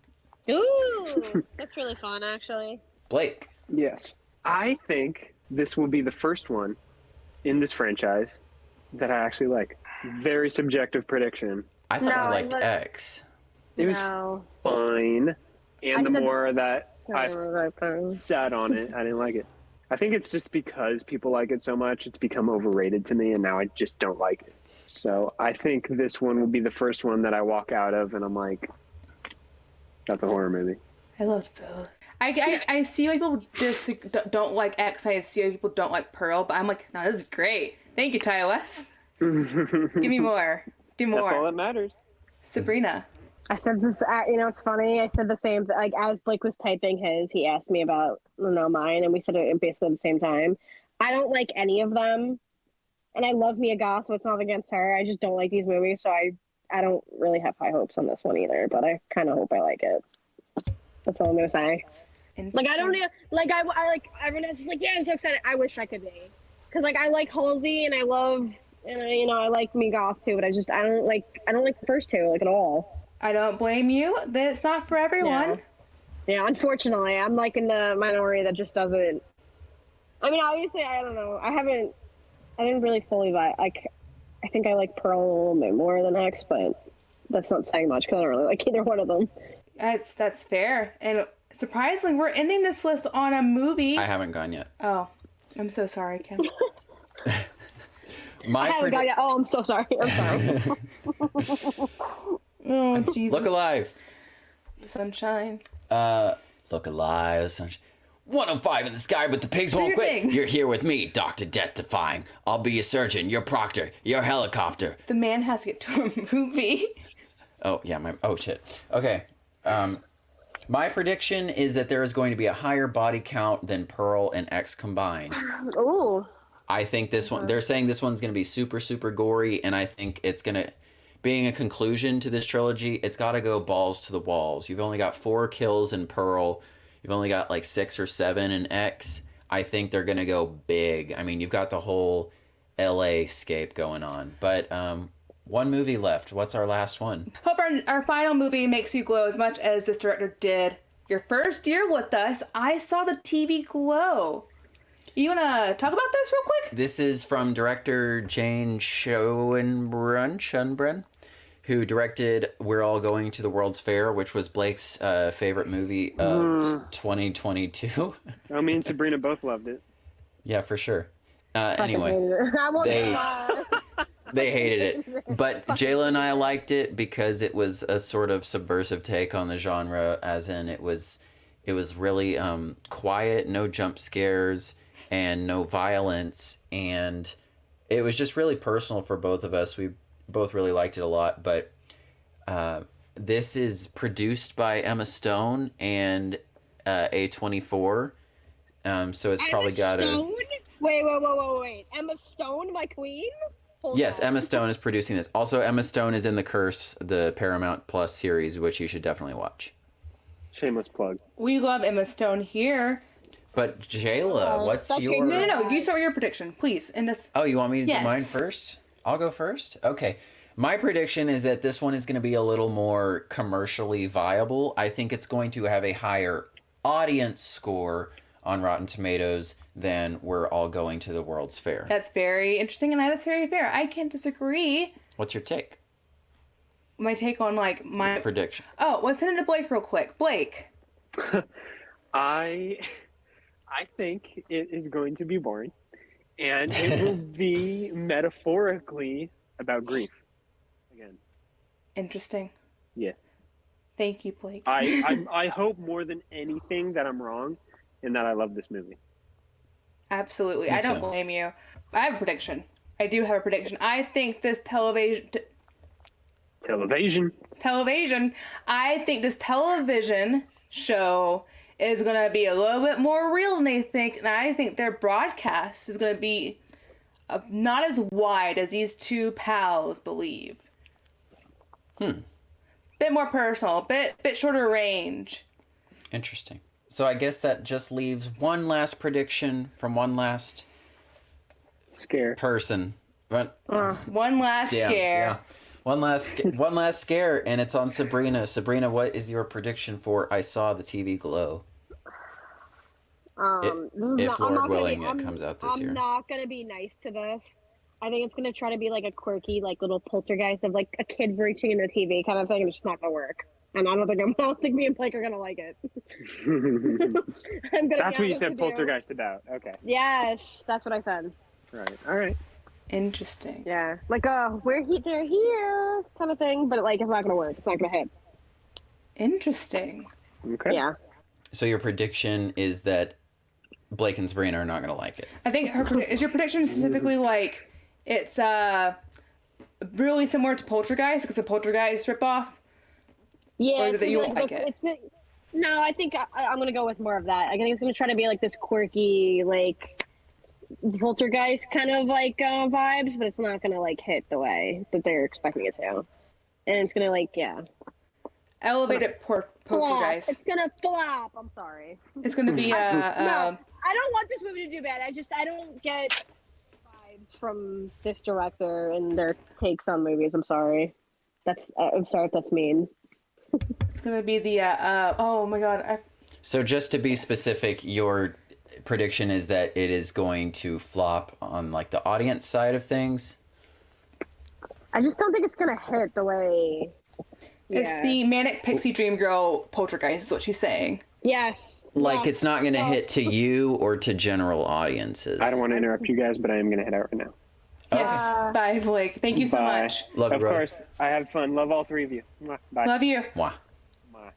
Ooh, that's really fun, actually. Blake. Yes. I think this will be the first one in this franchise that I actually like. Very subjective prediction. I thought No, you liked but- X. It was No. fine. And the said more that I I sat on it, I didn't like it. I think it's just because people like it so much, it's become overrated to me, and now I just don't like it. So I think this one will be the first one that I walk out of, and I'm like, that's a horror movie. I loved both. I see why people don't like X. I see why people don't like Pearl, but I'm like, no, this is great. Thank you, iOS. Give me more. Do more. That's all that matters. Sabrina. said this, it's funny. I said the same, like, as Blake was typing his, he asked me about, mine, and we said it basically at the same time. I don't like any of them, and I love Mia Goth, so it's not against her. I just don't like these movies, so I don't really have high hopes on this one either, but I kind of hope I like it. That's all I'm going to say. Like, I don't know, like, I like, everyone else is like, yeah, I'm so excited. I wish I could be. Because, like, I like Halsey, and I love, and I like Mia Goth, too, but I don't like the first two, like, at all. I don't blame you. That it's not for everyone. Yeah, unfortunately, I'm like in the minority that just doesn't. I mean, obviously, I don't know. I didn't really fully like. I think I like Pearl a little bit more than X, but that's not saying much because I don't really like either one of them. That's fair. And surprisingly, we're ending this list on a movie. I haven't gone yet. Oh, I'm so sorry, Kim. Oh, I'm so sorry. I'm sorry. Oh, Jesus. Look alive. Sunshine. Look alive, sunshine. 105 in the sky, but the pigs won't your quit. thing. You're here with me, Dr. Death Defying. I'll be your surgeon, your proctor, your helicopter. The man has to get to a movie. Oh, yeah, shit. Okay. My prediction is that there is going to be a higher body count than Pearl and X combined. Ooh. I think this one, they're saying this one's going to be super, super gory, and I think it's going to, being a conclusion to this trilogy, it's got to go balls to the walls. You've only got 4 kills in Pearl. You've only got like 6 or 7 in X. I think they're going to go big. I mean, you've got the whole LA scape going on. But one movie left. What's our last one? Hope our final movie makes you glow as much as this director did. Your first year with us, I saw the TV glow. You want to talk about this real quick? This is from director Jane Schoenbrunn, who directed We're All Going to the World's Fair, which was Blake's favorite movie of 2022. Oh, me and Sabrina both loved it. Yeah, for sure. Fucking Anyway, hated it. I won't they- lie. they hated it. But Jayla and I liked it because it was a sort of subversive take on the genre, as in it was really quiet, no jump scares, and no violence, and it was just really personal for both of us. We both really liked it a lot, but this is produced by Emma Stone and A24, so it's probably got a... Wait. Emma Stone, my queen? Hold Yes, on. Emma Stone is producing this. Also, Emma Stone is in The Curse, the Paramount Plus series, which you should definitely watch. Shameless plug. We love Emma Stone here. But Jayla, what's that's your... No. You start your prediction, please. And this. Oh, you want me to Yes. do mine first? I'll go first? Okay. My prediction is that this one is going to be a little more commercially viable. I think it's going to have a higher audience score on Rotten Tomatoes than We're All Going to the World's Fair. That's very interesting, and that's very fair. I can't disagree. What's your take? My take on like my Prediction. Oh, let's send it to Blake real quick. Blake. I think it is going to be boring, and it will be metaphorically about grief. Again, Interesting. yeah. Thank you, Blake. I hope more than anything that I'm wrong, and that I love this movie. Absolutely. Me I don't too. blame you. I have a prediction. I do have a prediction. I think this television, I think this television show is going to be a little bit more real than they think. And I think their broadcast is going to be not as wide as these two pals believe. Bit more personal, bit shorter range. Interesting. So I guess that just leaves one last prediction from one last Scare. person. But, One last yeah, scare. yeah. One last scare, and it's on Sabrina. Sabrina, what is your prediction for I Saw the TV Glow? If Lord willing, it comes out this year. I'm not gonna be nice to this. I think it's gonna try to be like a quirky, like little poltergeist of like a kid reaching into the TV kind of thing, and it's just not gonna work. And I don't think me and Blake are gonna like it. I'm gonna. That's be what you honest said with poltergeist about. Okay. Yes, that's what I said. Right. All right. Interesting. Yeah, like they're here kind of thing, but like it's not gonna work. It's not gonna hit. Interesting. Okay. Yeah. So your prediction is that Blake and Sabrina are not going to like it. I think is your prediction specifically like it's really similar to Poltergeist because it's a Poltergeist ripoff? Yeah. Or is it it's that you gonna won't be like it? No, I think I'm gonna go with more of that. I think it's gonna try to be like this quirky, like poltergeist kind of like vibes, but it's not gonna like hit the way that they're expecting it to. And it's gonna like Elevated flop. Poltergeist. It's gonna flop. I'm sorry. It's going to be No, I don't want this movie to do bad. I don't get vibes from this director and their takes on movies. I'm sorry. I'm sorry if that's mean. It's going to be the oh my god. So just to be specific, your prediction is that it is going to flop on like the audience side of things? I just don't think it's gonna hit the way. It's the Manic Pixie Dream Girl Poltergeist is what she's saying. Yes. Like yes, it's not going to yes. hit to you or to general audiences. I don't want to interrupt you guys, but I am going to head out right now. Yes. Bye, Blake. Thank you so Bye. much. Love you, Of bro. course. I had fun. Love all three of you. Mwah. Bye. Love you. Mwah. Mwah.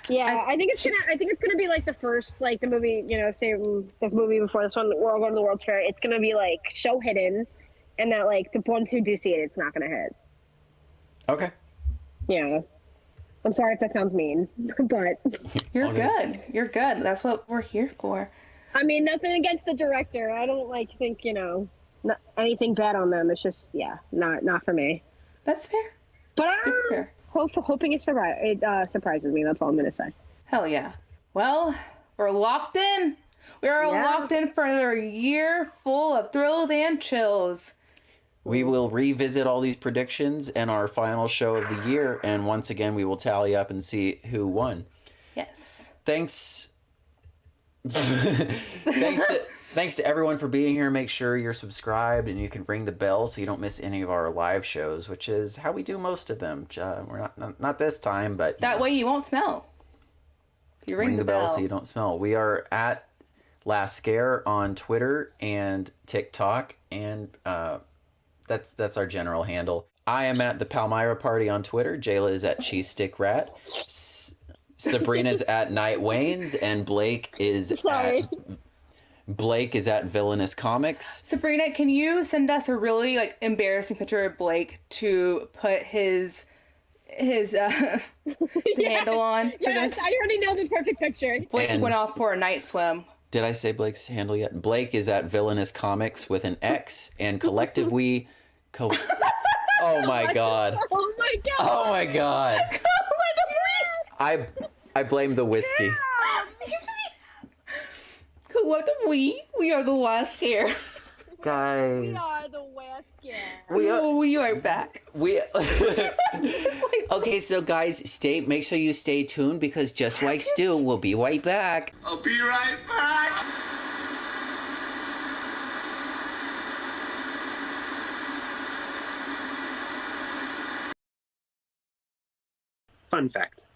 Yeah, I think it's gonna be like the first, like the movie, same the movie before this one, We're All Going to the World's Fair. It's gonna be like so hidden, and that like the ones who do see it, it's not gonna hit. Okay. Yeah, I'm sorry if that sounds mean, but You're All good. good. You're good. That's what we're here for. I mean nothing against the director. I don't think not anything bad on them. It's just not for me. That's fair. But Super fair. hoping it surprises me. That's all I'm gonna say. Hell yeah. Well, we're locked in. We are Yeah. locked in for another year full of thrills and chills. We will revisit all these predictions and our final show of the year, and once again, we will tally up and see who won. Yes. Thanks. Thanks Thanks to everyone for being here. Make sure you're subscribed and you can ring the bell so you don't miss any of our live shows, which is how we do most of them. We're not this time, but That way you won't smell. You ring the bell so you don't smell. We are at Last Scare on Twitter and TikTok, and that's our general handle. I am at the Palmyra Party on Twitter. Jayla is at Cheese Stick Rat. Sabrina's at Night Waynes, and Blake is at Villainous Comics. Sabrina, can you send us a really like embarrassing picture of Blake to put his handle on? Yes, I already know the perfect picture. Blake went off for a night swim. Did I say Blake's handle yet? Blake is at Villainous Comics with an X, and Collective We. Oh my god. Oh my god. Oh my god. I blame the whiskey. Collective We are the last scare. Guys. We are the last scare. We are back. Okay, so guys, make sure you stay tuned because just like Stu, we'll be right back. I'll be right back. Fun fact.